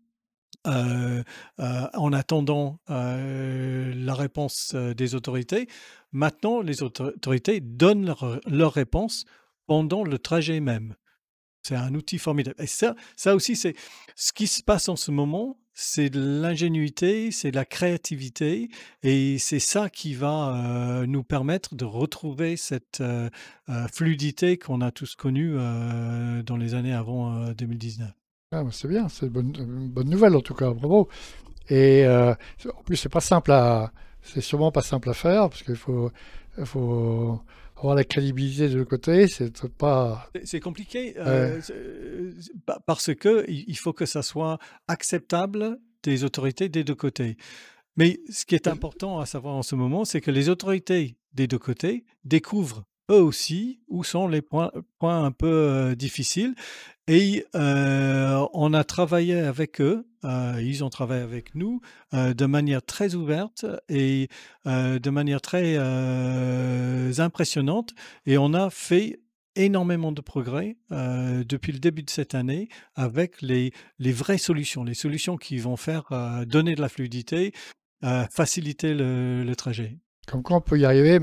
en attendant la réponse des autorités. Maintenant, les autorités donnent leur réponse pendant le trajet même. C'est un outil formidable. Et ça aussi, c'est ce qui se passe en ce moment, c'est de l'ingénuité, c'est de la créativité, et c'est ça qui va nous permettre de retrouver cette fluidité qu'on a tous connue dans les années avant 2019. Ah, bah, c'est bien, c'est une bonne nouvelle en tout cas, bravo. Et en plus, c'est sûrement pas simple à faire parce il faut avoir la crédibilité de l'autre côté. C'est pas. C'est compliqué Ouais, parce que il faut que ça soit acceptable des autorités des deux côtés. Mais ce qui est important à savoir en ce moment, c'est que les autorités des deux côtés découvrent eux aussi où sont les points un peu difficiles. Et on a travaillé avec eux, ils ont travaillé avec nous de manière très ouverte et de manière très impressionnante. Et on a fait énormément de progrès depuis le début de cette année avec les vraies solutions, les solutions qui vont faire donner de la fluidité, faciliter le trajet. comme quoi on peut y arriver,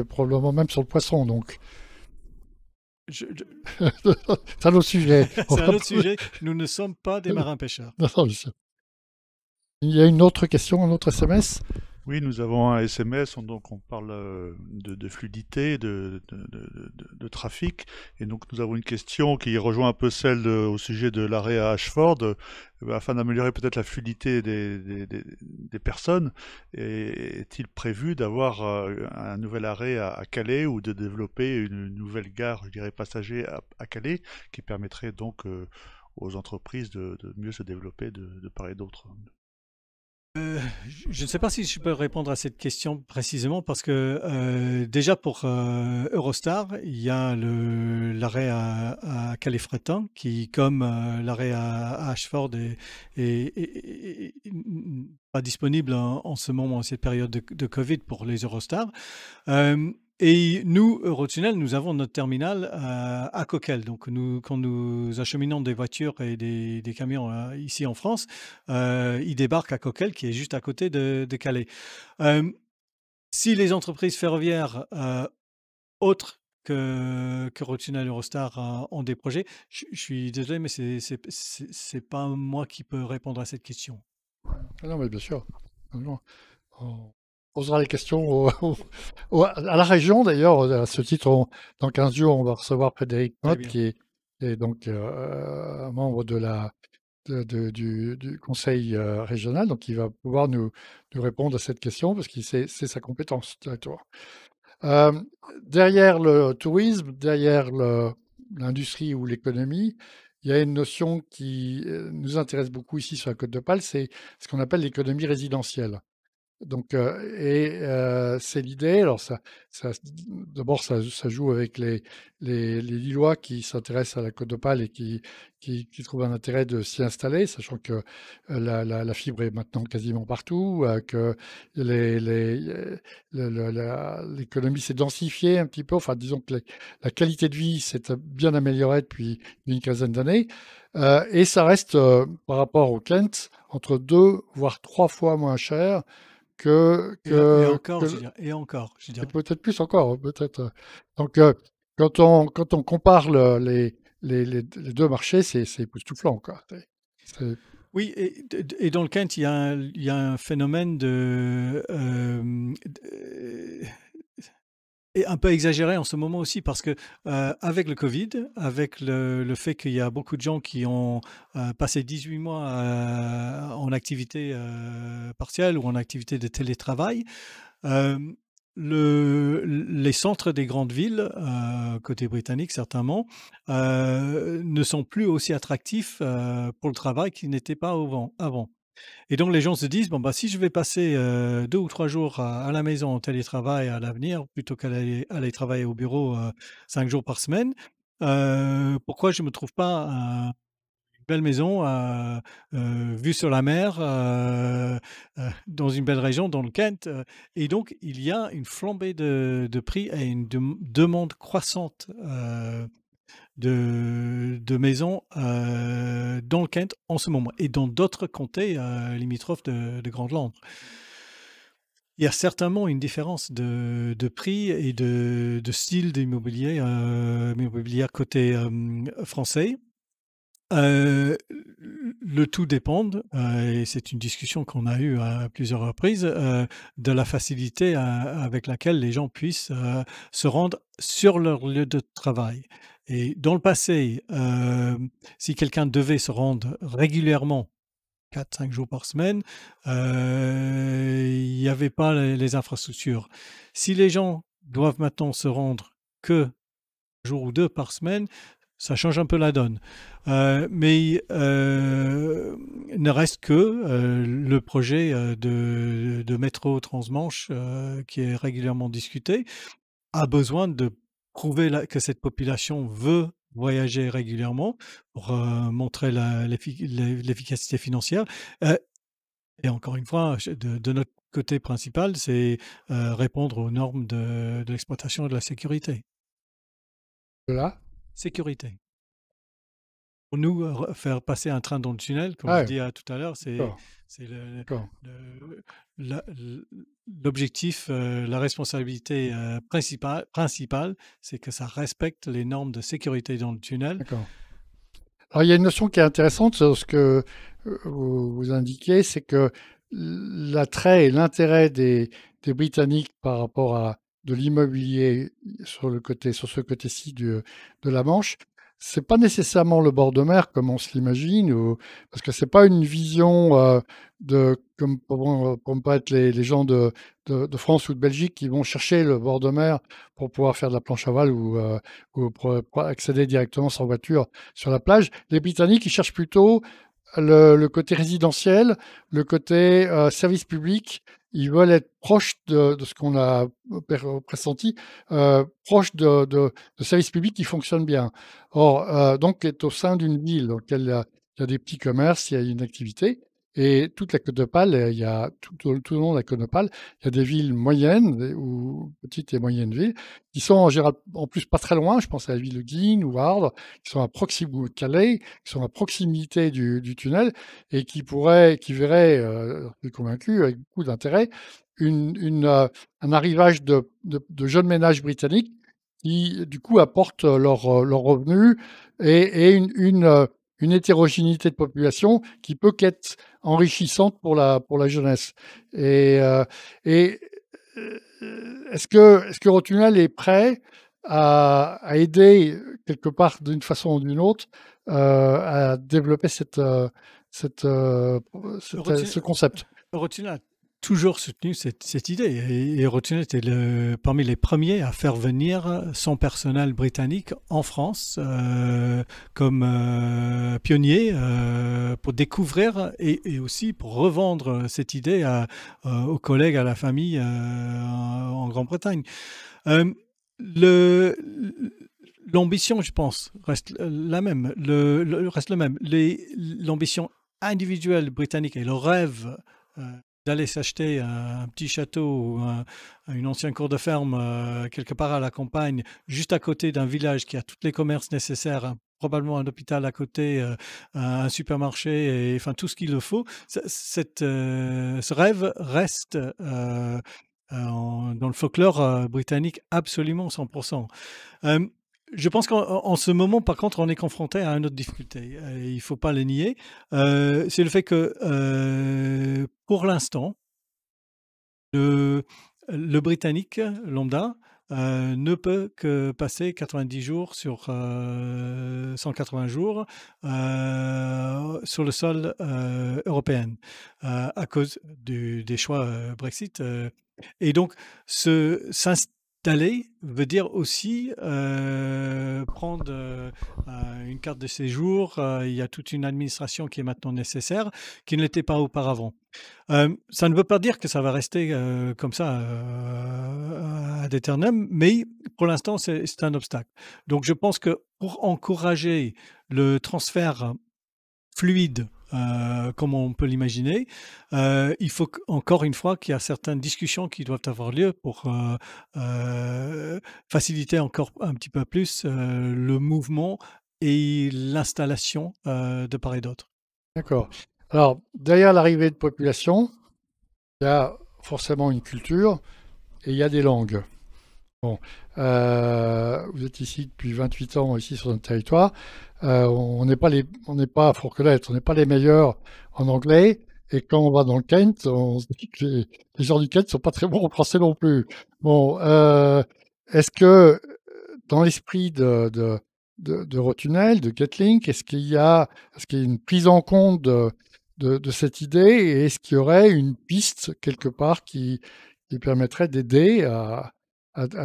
probablement même sur le poisson. Donc, Je c'est un autre sujet. On c'est un va autre sujet, nous ne sommes pas des marins pêcheurs. Non, non, je sais. Il y a une autre question, un autre SMS? Oui, nous avons un SMS, donc on parle de fluidité, de trafic, et donc nous avons une question qui rejoint un peu celle au sujet de l'arrêt à Ashford, afin d'améliorer peut-être la fluidité des personnes. Est-il prévu d'avoir un nouvel arrêt à Calais ou de développer une nouvelle gare, je dirais, passager à Calais, qui permettrait donc aux entreprises de mieux se développer de part et d'autre? Je ne sais pas si je peux répondre à cette question précisément parce que déjà pour Eurostar, il y a l'arrêt à Calais-Fréthun qui, comme l'arrêt à Ashford, est pas disponible en ce moment, en cette période de Covid pour les Eurostars. Et nous, Eurotunnel, nous avons notre terminal à Coquelles. Donc, quand nous acheminons des voitures et des camions ici en France, ils débarquent à Coquelles, qui est juste à côté de Calais. Si les entreprises ferroviaires autres que Eurotunnel, Eurostar ont des projets, je suis désolé, mais c'est pas moi qui peux répondre à cette question. Ah non, mais bien sûr. Non, non. On posera les questions à la région, d'ailleurs. À ce titre, dans 15 jours, on va recevoir Frédéric Très Mott, bien. qui est donc un membre du conseil régional. Donc, il va pouvoir nous répondre à cette question parce qu'il c'est sa compétence directement. Derrière le tourisme, derrière l'industrie ou l'économie, il y a une notion qui nous intéresse beaucoup ici sur la Côte d'Opale, c'est ce qu'on appelle l'économie résidentielle. Donc, c'est l'idée. Alors, d'abord, ça joue avec les Lillois qui s'intéressent à la Côte d'Opale et qui trouvent un intérêt de s'y installer, sachant que la fibre est maintenant quasiment partout, que l'économie s'est densifiée un petit peu. Enfin, disons que la qualité de vie s'est bien améliorée depuis une quinzaine d'années. Et ça reste, par rapport au Kent, entre 2 voire 3 fois moins cher que Et que encore, je que dirais, et encore, je et dirais. peut-être plus encore, peut-être, donc quand on compare les 2 marchés, c'est époustouflant, quoi. C'est Oui, et dans le Kent, il y a un phénomène et un peu exagéré en ce moment aussi parce que, avec le Covid, avec le fait qu'il y a beaucoup de gens qui ont, passé 18 mois, en activité, partielle ou en activité de télétravail, hem, les centres des grandes villes, côté britannique certainement, ne sont plus aussi attractifs, pour le travail qu'ils n'étaient pas avant. Et donc les gens se disent: «Bon, bah, si je vais passer, 2 ou 3 jours à la maison en télétravail à l'avenir, plutôt aller travailler au bureau, 5 jours par semaine, pourquoi je ne me trouve pas une belle maison, vue sur la mer, dans une belle région, dans le Kent?» Et donc il y a une flambée de prix et une demande croissante, de maisons, dans le Kent en ce moment et dans d'autres comtés, limitrophes de Grande-Londres. Il y a certainement une différence de prix et de style d'immobilier, immobilier côté, français. Heu, le tout dépend, et c'est une discussion qu'on a eue à plusieurs reprises, de la facilité avec laquelle les gens puissent, se rendre sur leur lieu de travail. Et dans le passé, si quelqu'un devait se rendre régulièrement 4 5 jours par semaine, il n'y avait pas les infrastructures. Si les gens doivent maintenant se rendre que 1 jour ou 2 par semaine, ça change un peu la donne. Mais ne reste que, le projet, de métro transmanche, qui est régulièrement discuté, a besoin de prouver que cette population veut voyager régulièrement pour, montrer l'efficacité financière. Heu et encore une fois, de notre côté principal, c'est, répondre aux normes de l'exploitation et de la sécurité. là? Sécurité. Pour nous, faire passer un train dans le tunnel, comme Ah je ouais, disais tout à l'heure, d'accord, c'est d'accord. le la l'objectif, la responsabilité, principale, c'est que ça respecte les normes de sécurité dans le tunnel. D'accord. Alors, il y a une notion qui est intéressante, c'est ce que vous indiquiez, c'est que l'attrait et l'intérêt des Britanniques par rapport à de l'immobilier sur ce côté-ci de la Manche, c'est pas nécessairement le bord de mer comme on se l'imagine, parce que c'est pas une vision comme peut être les gens de France ou de Belgique qui vont chercher le bord de mer pour pouvoir faire de la planche à voile ou pour accéder directement sans voiture sur la plage. Les Britanniques, ils cherchent plutôt le côté résidentiel, le côté service public. Ils veulent être proches de ce qu'on a pressenti, proches de services publics qui fonctionnent bien. Or, donc, est au sein d'une ville dans laquelle il y a des petits commerces, il y a une activité. Et toute la Côte d'Opale, il y a tout le long de la Côte d'Opale, il y a des villes moyennes ou petites et moyennes villes qui sont en général, en plus pas très loin. Je pense à la ville de Guînes ou Ardres, qui sont à proximité de Calais, qui sont à proximité du tunnel et qui verraient, j'en suis convaincu, avec beaucoup d'intérêt, un arrivage de jeunes ménages britanniques qui, du coup, apportent leurs revenus et une hétérogénéité de population qui peut qu'être enrichissante pour la jeunesse. Et, euh, et est-ce que Rotunnel est prêt à aider quelque part d'une façon ou d'une autre à développer cette, Rothschild ce concept? Rothschild a toujours soutenu cette idée et Rothschild était parmi les premiers à faire venir son personnel britannique en France comme pionnier pour découvrir et aussi pour revendre cette idée aux collègues, à la famille en Grande-Bretagne. Euh, le, L'ambition, je pense, reste la même. Reste le même. L'ambition individuelle britannique et le rêve d'aller s'acheter un petit château ou une ancienne cour de ferme quelque part à la campagne, juste à côté d'un village qui a tous les commerces nécessaires, probablement un hôpital à côté, un supermarché, et enfin tout ce qu'il le faut. Ce rêve reste dans le folklore britannique absolument 100%. Euh, je pense qu'en ce moment, par contre, on est confronté à une autre difficulté. Il ne faut pas le nier. C'est le fait que, pour l'instant, le, le Britannique lambda ne peut que passer 90 jours sur 180 jours sur le sol européen à cause des choix Brexit. Et donc, s'installer veut dire aussi prendre une carte de séjour. Il y a toute une administration qui est maintenant nécessaire, qui ne l'était pas auparavant. Ça ne veut pas dire que ça va rester comme ça ad aeternum, mais pour l'instant, c'est un obstacle. Donc, je pense que pour encourager le transfert fluide, comme on peut l'imaginer, il faut encore une fois qu'il y a certaines discussions qui doivent avoir lieu pour faciliter encore un petit peu plus le mouvement et l'installation de part et d'autre. D'accord. Alors, derrière l'arrivée de population, il y a forcément une culture et il y a des langues. Bon, vous êtes ici depuis 28 ans, ici sur notre territoire. On n'est pas, faut reconnaître, on n'est pas les meilleurs en anglais. Et quand on va dans le Kent, on se dit que les gens du Kent ne sont pas très bons en français non plus. Bon, est-ce que dans l'esprit Rotunnel, de Getlink, est-ce qu'il y a une prise en compte de cette idée et est-ce qu'il y aurait une piste quelque part qui permettrait d'aider à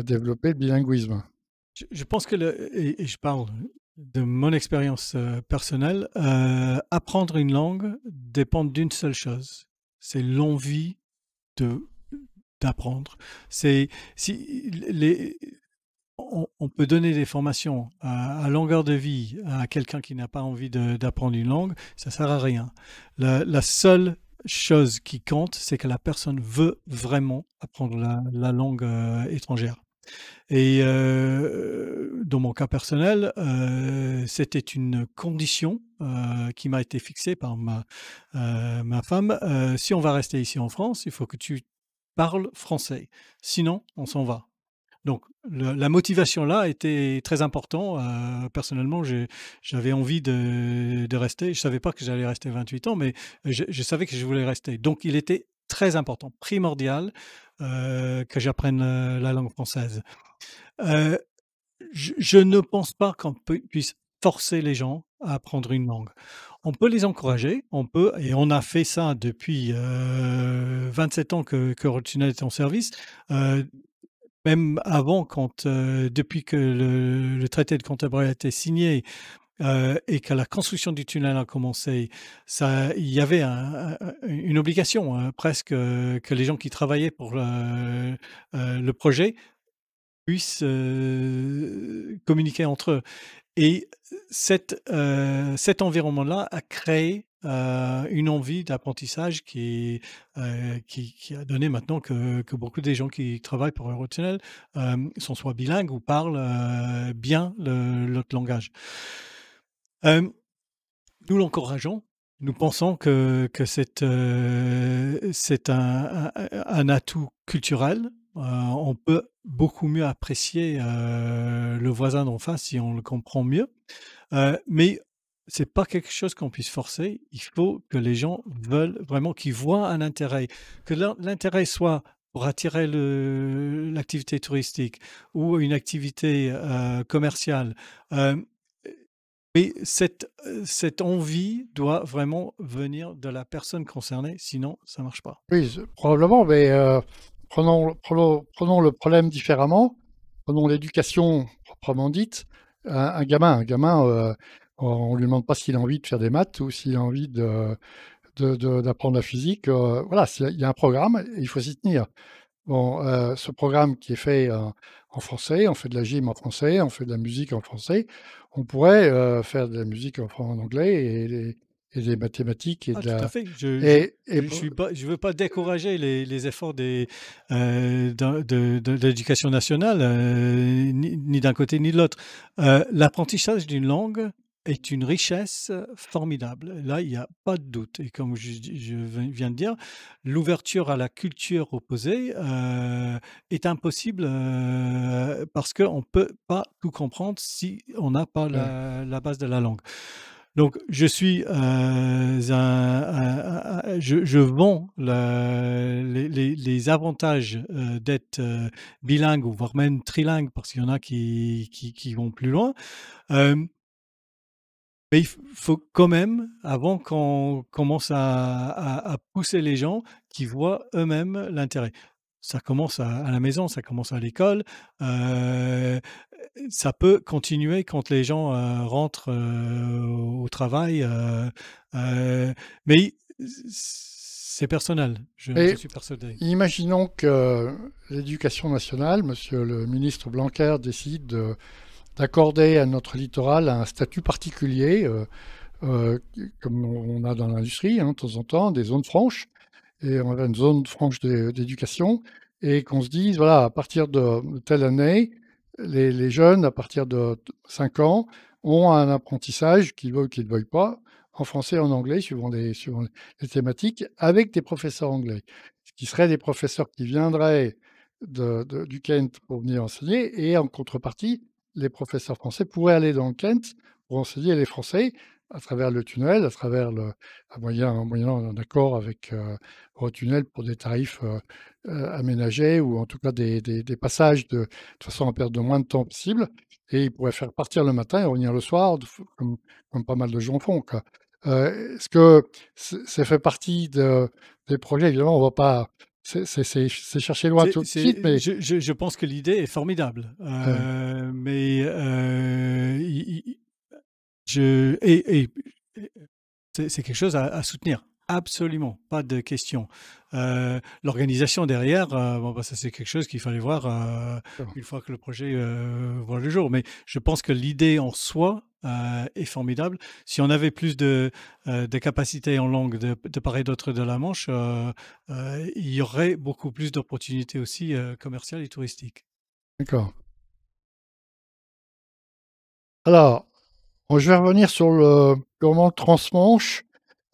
développer le bilinguisme? Je pense que, et je parle de mon expérience personnelle, apprendre une langue dépend d'une seule chose, c'est l'envie de d'apprendre. C'est si les, on peut donner des formations à longueur de vie à quelqu'un qui n'a pas envie d'apprendre une langue, ça sert à rien. La seule chose qui compte, c'est que la personne veut vraiment apprendre la langue étrangère. Et dans mon cas personnel, c'était une condition qui m'a été fixée par ma femme. Si on va rester ici en France, il faut que tu parles français. Sinon, on s'en va. Donc la motivation là était très important. Personnellement, j'avais envie de rester. Je savais pas que j'allais rester 28 ans, mais je savais que je voulais rester. Donc il était très important, primordial, que j'apprenne, la langue française. Heu, je ne pense pas qu'on puisse forcer les gens à apprendre une langue. On peut les encourager, on peut et on a fait ça depuis, 27 ans que Eurotunnel est en service. Heu, Même avant quand, depuis que le traité de Canterbury a été signé, et que la construction du tunnel a commencé, ça il y avait une obligation, presque, que les gens qui travaillaient pour le projet puissent, communiquer entre eux. Et cet environnement-là a créé, une envie d'apprentissage qui a donné maintenant que beaucoup des gens qui travaillent pour Eurotunnel, sont soit bilingues ou parlent, bien l'autre langage. Hem, Nous l'encourageons. Nous pensons que c'est un atout culturel. On peut beaucoup mieux apprécier, le voisin d'en face si on le comprend mieux. Mais c'est pas quelque chose qu'on puisse forcer. Il faut que les gens veulent vraiment qu'ils voient un intérêt, que l'intérêt soit pour attirer l'activité touristique ou une activité, commerciale. Hem, mais cette envie doit vraiment venir de la personne concernée, sinon ça marche pas. Oui, probablement, mais prenons le problème différemment. Prenons l'éducation proprement dite. Un gamin, on ne lui demande pas s'il a envie de faire des maths ou s'il a envie d'apprendre la physique. Voilà, il y a un programme et il faut s'y tenir. Bon, ce programme qui est fait en français, on fait de la gym en français, on fait de la musique en français. On pourrait faire de la musique en anglais et des mathématiques et Ah de tout à la. fait, Et je suis pas je veux pas décourager les efforts de l'éducation nationale, ni d'un côté ni de l'autre. L'apprentissage d'une langue est une richesse formidable. Là, il y a pas de doute et comme je viens de dire, l'ouverture à la culture opposée, est impossible, parce qu'on peut pas tout comprendre si on n'a pas Ouais. la base de la langue. Donc je suis, je vends les avantages, d'être, bilingue ou voire même trilingue parce qu'il y en a qui vont plus loin. Hem, mais il faut quand même, avant qu'on commence à pousser les gens, qui voient eux-mêmes l'intérêt. Ça commence à la maison, ça commence à l'école, ça peut continuer quand les gens, rentrent, au travail, mais c'est personnel, je Mais suis persuadé. imaginons que l'éducation nationale, monsieur le ministre Blanquer, décide d'accorder à notre littoral un statut particulier, comme on a dans l'industrie, hein, de temps en temps, des zones franches. Et on a une zone franche d'éducation et qu'on se dise, voilà, à partir de telle année, les jeunes, à partir de 5 ans, ont un apprentissage, qu'ils veuillent ou qu'ils ne veuillent pas, en français et en anglais, suivant les thématiques, avec des professeurs anglais. Ce qui seraient des professeurs qui viendraient du Kent pour venir enseigner et en contrepartie, les professeurs français pourraient aller dans le Kent pour enseigner les Français à travers le tunnel, moyennant un accord avec Eurotunnel pour des tarifs aménagés ou en tout cas des passages de façon à perdre le moins de temps possible. Et ils pourraient faire partir le matin et revenir le soir, comme pas mal de gens font, quoi. Est-ce que ça fait partie des projets? Évidemment, on va pas. C'est chercher loin tout de suite, mais Je pense que l'idée est formidable, euh, mais i je et c'est quelque chose à soutenir. Absolument, pas de question. L'organisation derrière, bon, bah, ça, c'est quelque chose qu'il fallait voir, une fois que le projet, voit le jour. Mais je pense que l'idée en soi, est formidable. Si on avait plus de capacités en langue de part et d'autre de la Manche, il y aurait beaucoup plus d'opportunités aussi, commerciales et touristiques. d'accord. Alors, je vais revenir sur le purement transmanche.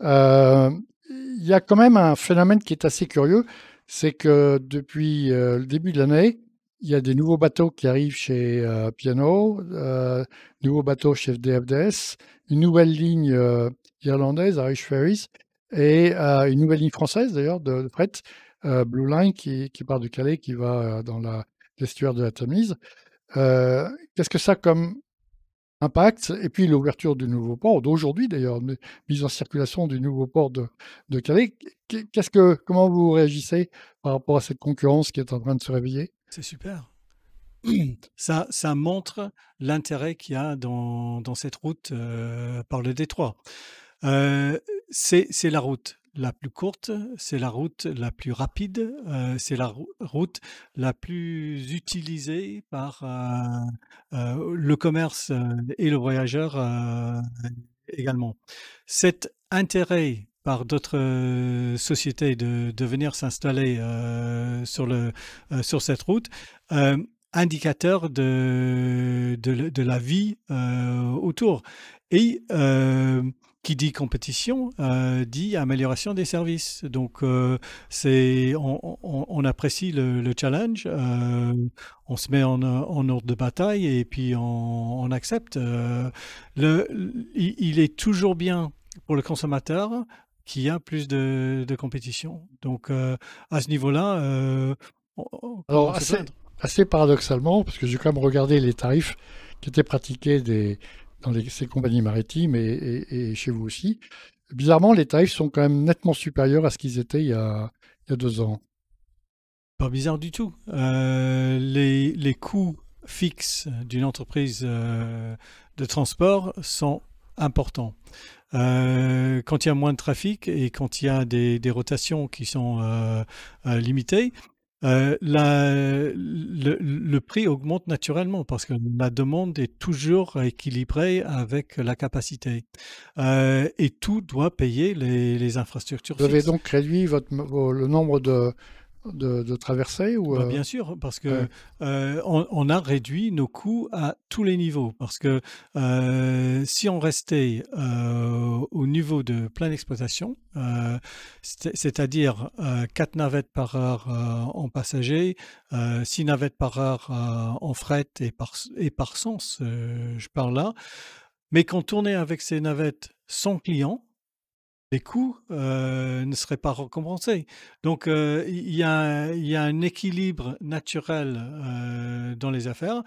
Il y a quand même un phénomène qui est assez curieux, c'est que depuis, le début de l'année, il y a des nouveaux bateaux qui arrivent chez P&O, nouveaux bateaux chez DFDS, une nouvelle ligne irlandaise, Irish Ferries, et une nouvelle ligne française d'ailleurs de fret, Blue Line, qui part de Calais, qui va dans l'estuaire de la Tamise. Qu'est-ce que ça a comme impact? Et puis l'ouverture du nouveau port, d'aujourd'hui d'ailleurs, mise en circulation du nouveau port de Calais. Comment vous réagissez par rapport à cette concurrence qui est en train de se réveiller? C'est super. Ça montre l'intérêt qu'il y a dans cette route, par le détroit. C'est la route la plus courte, c'est la route la plus rapide, c'est la route la plus utilisée par, le commerce, et le voyageur, également. Cet intérêt par d'autres, sociétés de venir s'installer, sur cette route, indicateur de la vie, autour et qui dit compétition, dit amélioration des services. Donc c'est on apprécie le challenge, on se met en ordre de bataille et puis on accepte. Il est toujours bien pour le consommateur qu'il y a plus de compétition. Donc à ce niveau-là, comment Alors, se plaindre? assez paradoxalement, parce que j'ai quand même regardé les tarifs qui étaient pratiqués dans ces compagnies maritimes et chez vous aussi, bizarrement, les tarifs sont quand même nettement supérieurs à ce qu'ils étaient il y a 2 ans. Pas bizarre du tout. Les coûts fixes d'une entreprise de transport sont importants. Quand il y a moins de trafic et quand il y a des rotations qui sont limitées, le prix augmente naturellement parce que la demande est toujours équilibrée avec la capacité. Et tout doit payer les infrastructures Vous avez fixes. donc réduit le nombre de traversées ou, Bah, bien sûr, parce ouais. que on a réduit nos coûts à tous les niveaux. Parce que si on restait au niveau de pleine exploitation, c'est-à-dire 4 navettes par heure en passagers, 6 navettes par heure en fret et par sens, je parle là, mais qu'on tournait avec ces navettes sans client, les coûts, ne seraient pas récompensés. Donc, il y a un équilibre naturel, dans les affaires.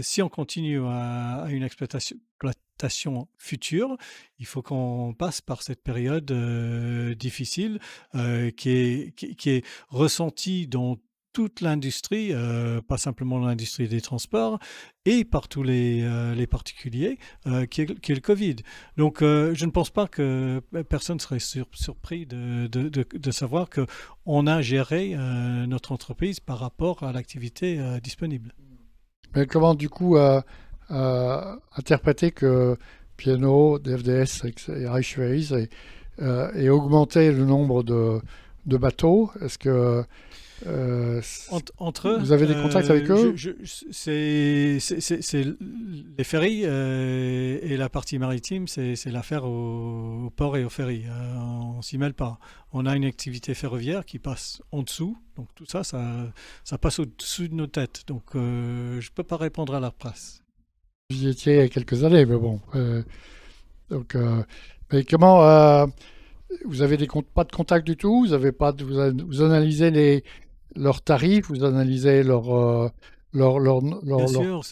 Si on continue à une exploitation future, il faut qu'on passe par cette période, difficile, qui est ressentie dans toute l'industrie, pas simplement l'industrie des transports et par tous les particuliers, qui est le Covid. Donc, je ne pense pas que personne serait surpris de savoir qu'on a géré notre entreprise par rapport à l'activité disponible. Mais comment du coup interpréter que P&O, DFDS et Irish Ferries aient augmenté le nombre de bateaux? Est-ce que Entre eux, vous avez des contacts avec eux? c'est les ferries et la partie maritime, c'est l'affaire au port et aux ferries. On s'y mêle pas. On a une activité ferroviaire qui passe en dessous, donc tout ça, ça passe au-dessous de nos têtes. Donc je peux pas répondre à leur place. Vous y étiez il y a quelques années, mais bon. Donc, mais comment vous avez pas de contact du tout? Vous avez pas vous analysez leurs tarifs, vous analysez Bien leur- sûr,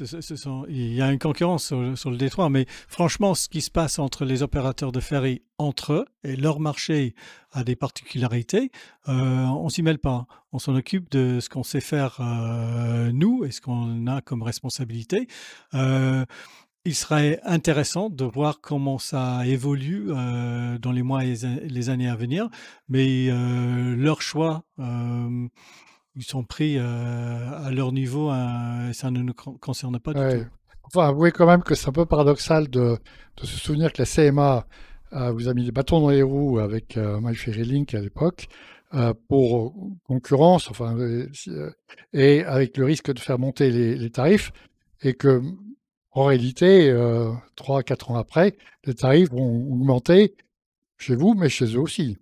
il y a une concurrence sur le détroit, mais franchement, ce qui se passe entre les opérateurs de ferry entre eux et leur marché a des particularités, on s'y mêle pas. On s'en occupe de ce qu'on sait faire nous et ce qu'on a comme responsabilité. Euh, il serait intéressant de voir comment ça évolue dans les mois et les années à venir, mais leur choix. Ils sont pris, à leur niveau, et ça ne nous concerne pas du ouais. tout. Enfin, avouez quand même que c'est un peu paradoxal de se souvenir que la CMA vous a mis des bâtons dans les roues avec My Ferry Link à l'époque pour concurrence, enfin, et avec le risque de faire monter les tarifs, et que en réalité, 3 4 ans après, les tarifs vont augmenter chez vous, mais chez eux aussi.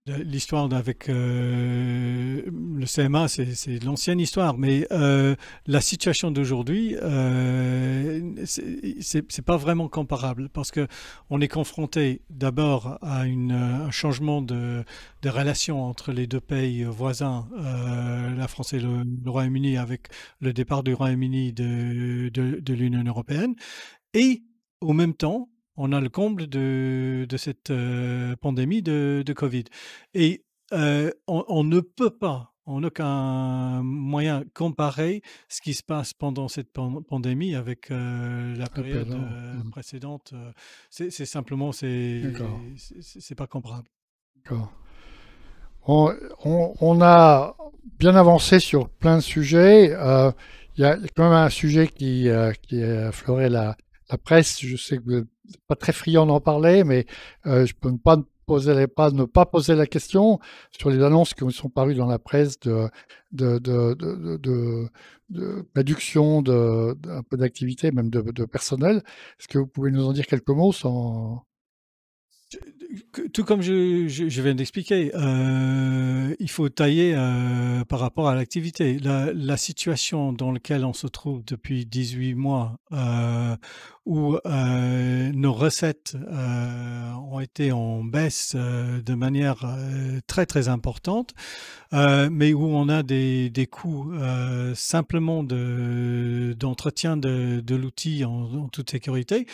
L'histoire avec le CMA, c'est l'ancienne histoire, mais la situation d'aujourd'hui, c'est pas vraiment comparable parce que on est confronté d'abord à un changement de relations entre les deux pays voisins, la France et le Royaume-Uni, avec le départ du Royaume-Uni de l'Union européenne, et au même temps, on a le comble de cette pandémie de Covid. Et on ne peut pas, en aucun moyen, comparer ce qui se passe pendant cette pandémie avec la La période période d'avant. précédente. C'est simplement, D'accord, c'est pas comparable. d'accord. On a bien avancé sur plein de sujets. Il y a quand même un sujet qui a affleuré la presse. Je sais que vous n'êtes pas très friand d'en parler, mais je peux ne pas poser la question sur les annonces qui sont parues dans la presse de réduction d'un peu d'activité, même de personnel. Est-ce que vous pouvez nous en dire quelques mots sans... Tout comme je viens d'expliquer, il faut tailler par rapport à l'activité. La situation dans laquelle on se trouve depuis 18 mois, où nos recettes ont été en baisse de manière très très importante, mais où on a des coûts simplement d'entretien de l'outil en toute sécurité,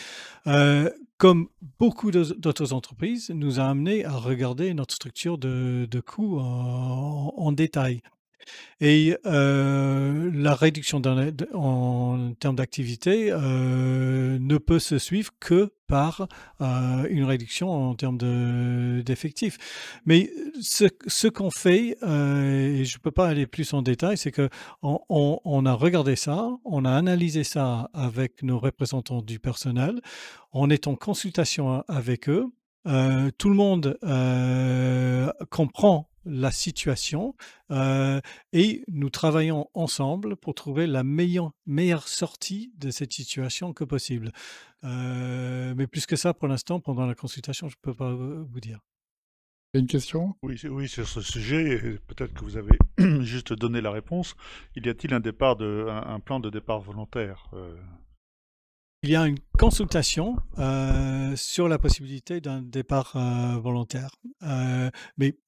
comme beaucoup d'autres entreprises, nous a amené à regarder notre structure de coûts en détail. Et la réduction en termes d'activité ne peut se suivre que par une réduction en termes d'effectifs. Mais ce qu'on fait, et je ne peux pas aller plus en détail, c'est que on a regardé ça, on a analysé ça avec nos représentants du personnel, on est en consultation avec eux. Tout le monde comprend la situation, et nous travaillons ensemble pour trouver la meilleure sortie de cette situation que possible. Mais plus que ça, pour l'instant, pendant la consultation, je ne peux pas vous dire. Une question? Oui, oui, sur ce sujet, et peut-être que vous avez juste donné la réponse. Il y a-t-il un plan de départ volontaire Il y a une consultation sur la possibilité d'un départ volontaire. Mais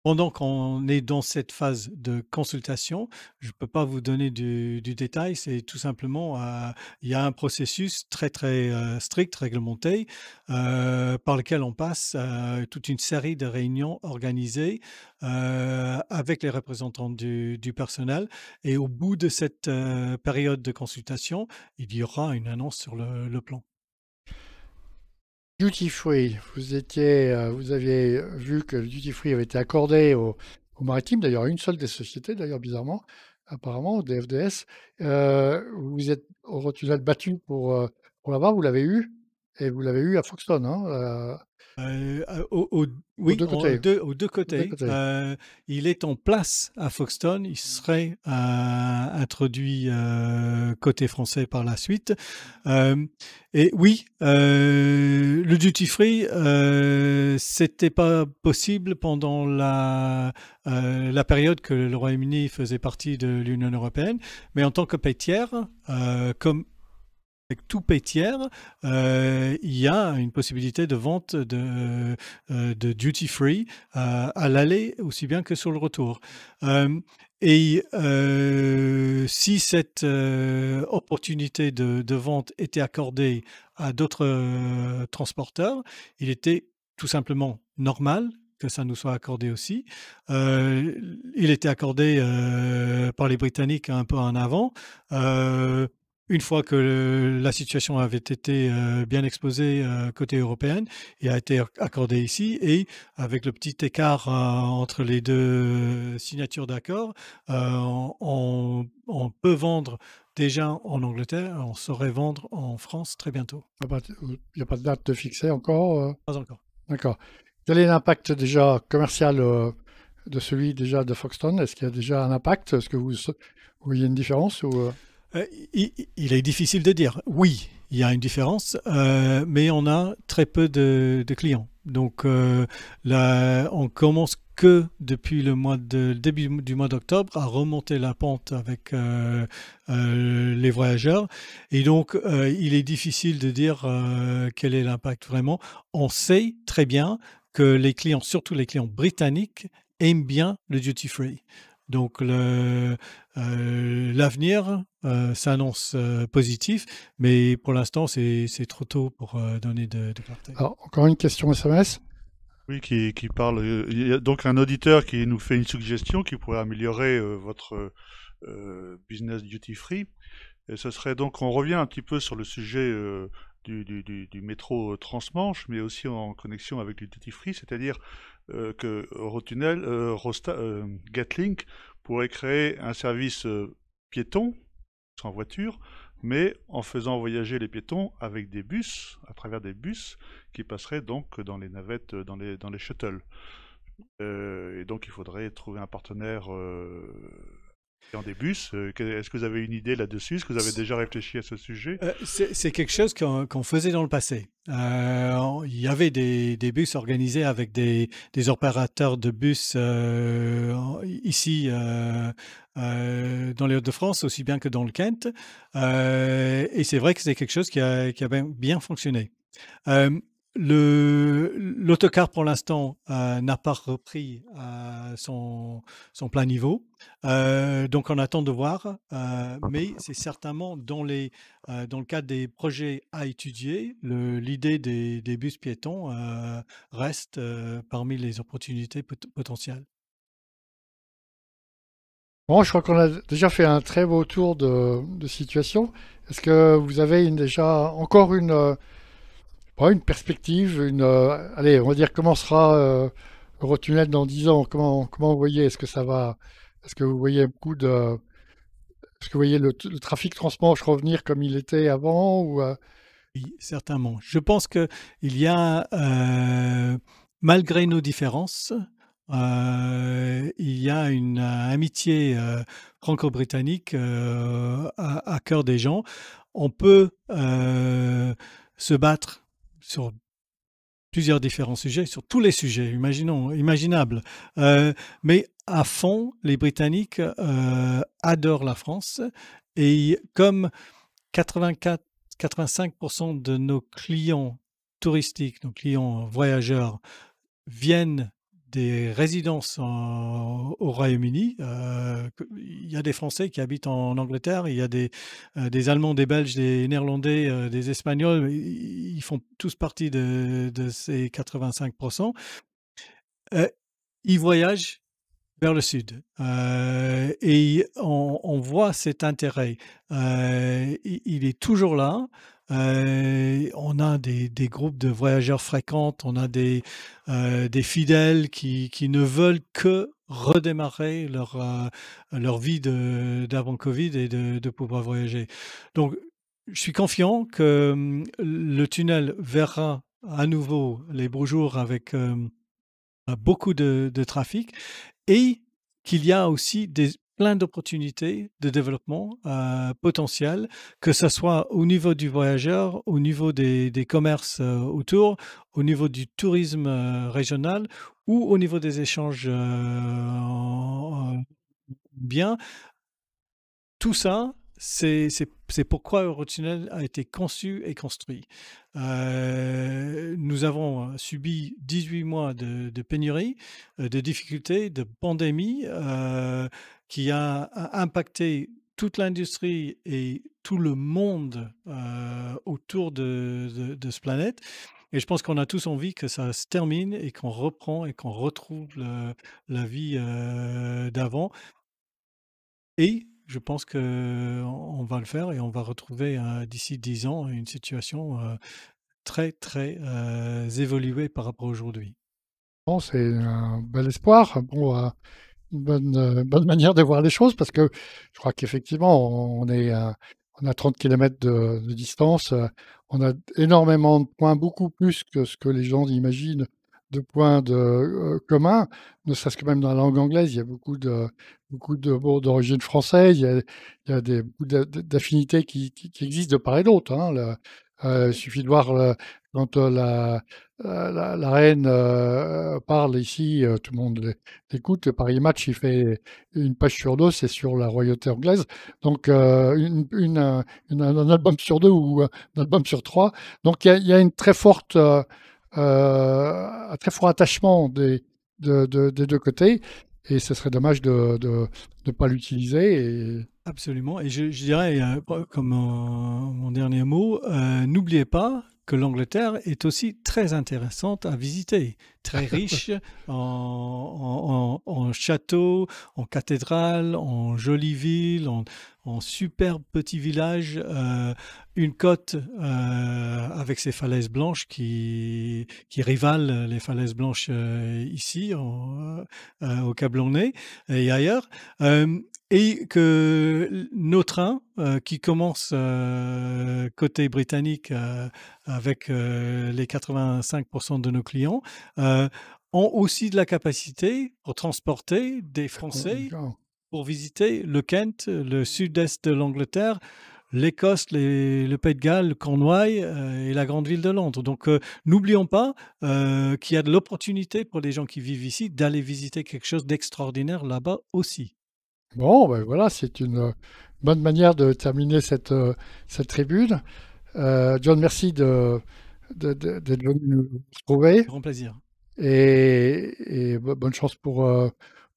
pendant qu'on est dans cette phase de consultation, je ne peux pas vous donner du détail. C'est tout simplement, il y a un processus très, très strict, réglementé, par lequel on passe toute une série de réunions organisées avec les représentants du personnel. Et au bout de cette période de consultation, il y aura une annonce sur le plan. Duty free, vous aviez vu que le duty free avait été accordé aux maritimes, d'ailleurs à une seule des sociétés, d'ailleurs bizarrement, apparemment, au DFDS. Vous êtes au Rotunel battu pour l'avoir, vous l'avez eu, et vous l'avez eu à Folkestone, hein, Heu, aux oui, deux côtés. aux 2 Aux deux côtés. côtés. Il est en place à Folkestone. Il serait, introduit, côté français par la suite. Hem Et oui, le duty free, c'était pas possible pendant la période que le Royaume-Uni faisait partie de l'Union européenne. Mais en tant que pays tiers, comme avec tout pays tiers, il y a une possibilité de vente de duty free à l'aller aussi bien que sur le retour. Et si cette opportunité de vente était accordée à d'autres transporteurs, il était tout simplement normal que ça nous soit accordé aussi. Il était accordé par les Britanniques un peu en avant. Une fois que la situation avait été bien exposée côté européenne, il a été accordé ici, et avec le petit écart entre les deux signatures d'accord, on peut vendre déjà en Angleterre, on saurait vendre en France très bientôt. Il n'y a pas de date de fixée encore? Pas encore. D'accord. Quel est l'impact déjà commercial de celui déjà de Foxton? Est-ce qu'il y a déjà un impact? Est-ce que vous voyez une différence ou, Il est difficile de dire. Oui, il y a une différence, mais on a très peu de clients. Donc là, on commence que depuis le début du mois d'octobre à remonter la pente avec les voyageurs. Et donc, il est difficile de dire quel est l'impact vraiment. On sait très bien que les clients, surtout les clients britanniques, aiment bien le duty free. Donc l'avenir s'annonce positif, mais pour l'instant c'est trop tôt pour donner de clarté. Alors, encore une question SMS. Oui, qui parle. Il y a donc un auditeur qui nous fait une suggestion qui pourrait améliorer votre business duty free. Et ce serait donc, on revient un petit peu sur le sujet du métro Transmanche, mais aussi en connexion avec le duty free, c'est-à-dire que Eurotunnel, Getlink pourrait créer un service piéton, sans voiture, mais en faisant voyager les piétons avec des bus, à travers des bus, qui passeraient donc dans les navettes, dans les shuttles. Et donc il faudrait trouver un partenaire dans des bus. Est-ce que vous avez une idée là-dessus? Est-ce que vous avez déjà réfléchi à ce sujet? C'est quelque chose qu'on faisait dans le passé. Il y avait des bus organisés avec des opérateurs de bus ici dans les Hauts-de-France, aussi bien que dans le Kent. Et c'est vrai que c'est quelque chose qui a bien fonctionné. L'autocar, pour l'instant, n'a pas repris son plein niveau. Donc on attend de voir, mais c'est certainement dans le cadre des projets à étudier, l'idée des bus piétons reste parmi les opportunités potentielles. Bon, je crois qu'on a déjà fait un très beau tour de situation. Est-ce que vous avez déjà encore pas une perspective, allez, on va dire comment sera Eurotunnel dans 10 ans? Comment vous voyez? Est-ce que vous voyez est-ce que vous voyez le trafic transmanche revenir comme il était avant ou Oui, certainement. Je pense qu'il y a, malgré nos différences, il y a une amitié franco-britannique à cœur des gens. On peut se battre sur plusieurs différents sujets, sur tous les sujets imaginables. Mais à fond, les Britanniques adorent la France et comme 85% de nos clients touristiques, nos clients voyageurs viennent des résidences au Royaume-Uni. Il y a des Français qui habitent en Angleterre, il y a des Allemands, des Belges, des Néerlandais, des Espagnols. Ils font tous partie de ces 85%. Ils voyagent vers le sud. Et on voit cet intérêt. Il est toujours là. On a des groupes de voyageurs fréquents, on a des fidèles qui ne veulent que redémarrer leur vie d'avant Covid et de pouvoir voyager. Donc, je suis confiant que le tunnel verra à nouveau les beaux jours avec beaucoup de trafic et qu'il y a aussi plein d'opportunités de développement potentiels, que ce soit au niveau du voyageur, au niveau des commerces autour, au niveau du tourisme régional ou au niveau des échanges biens. Tout ça, c'est pourquoi Eurotunnel a été conçu et construit. Nous avons subi 18 mois de pénurie, de difficultés, de pandémie qui a impacté toute l'industrie et tout le monde autour de ce planète. Et je pense qu'on a tous envie que ça se termine et qu'on reprend et qu'on retrouve la vie d'avant. Et je pense qu'on va le faire et on va retrouver d'ici 10 ans une situation très, très évoluée par rapport à aujourd'hui. bon, c'est un bel espoir. Bon, une bonne manière de voir les choses parce que je crois qu'effectivement, on a 30 kilomètres de distance. On a énormément de points, beaucoup plus que ce que les gens imaginent points communs, ne serait-ce que même dans la langue anglaise, il y a beaucoup de mots d'origine française, il y a beaucoup d'affinités qui existent de part et d'autre, hein. Il suffit de voir quand la reine parle ici, tout le monde l'écoute. Paris Match, il fait une page sur deux, c'est sur la royauté anglaise. Donc, un album sur deux ou un album sur trois. Donc, il y a une très forte, un très fort attachement des deux côtés. Et ce serait dommage de ne pas l'utiliser. Absolument. Et je dirais, comme mon dernier mot, n'oubliez pas que l'Angleterre est aussi très intéressante à visiter, très riche en châteaux, en cathédrales, en jolies villes, en superbes petits villages, une côte avec ses falaises blanches qui rivalent les falaises blanches ici, au Cap-Blonay et ailleurs. Et que nos trains qui commencent côté britannique avec les 85% de nos clients ont aussi de la capacité pour transporter des Français pour visiter le Kent, le sud-est de l'Angleterre, l'Écosse, le Pays de Galles, Cornouailles et la grande ville de Londres. Donc n'oublions pas qu'il y a de l'opportunité pour les gens qui vivent ici d'aller visiter quelque chose d'extraordinaire là-bas aussi. Bon, ben voilà, c'est une bonne manière de terminer cette tribune. John, merci d'être venu nous retrouver Grand plaisir. et bonne chance pour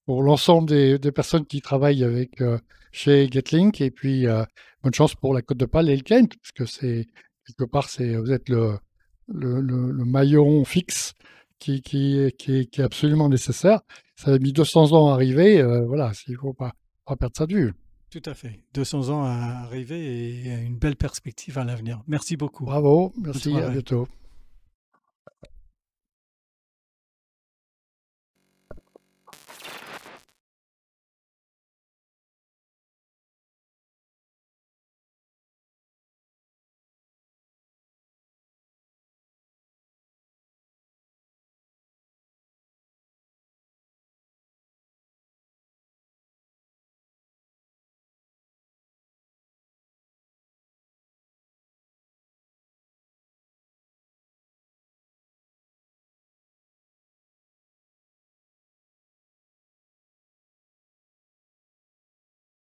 l'ensemble des personnes qui travaillent chez Getlink et puis bonne chance pour la Côte d'Opale et le Kent, parce que c'est quelque part, vous êtes le maillon fixe qui est absolument nécessaire. Ça a mis 200 ans à arriver, voilà, il ne faut pas perdre ça de vue. Tout à fait. 200 ans à arriver et une belle perspective à l'avenir. Merci beaucoup. Bravo, Bonne merci, à soirée. bientôt.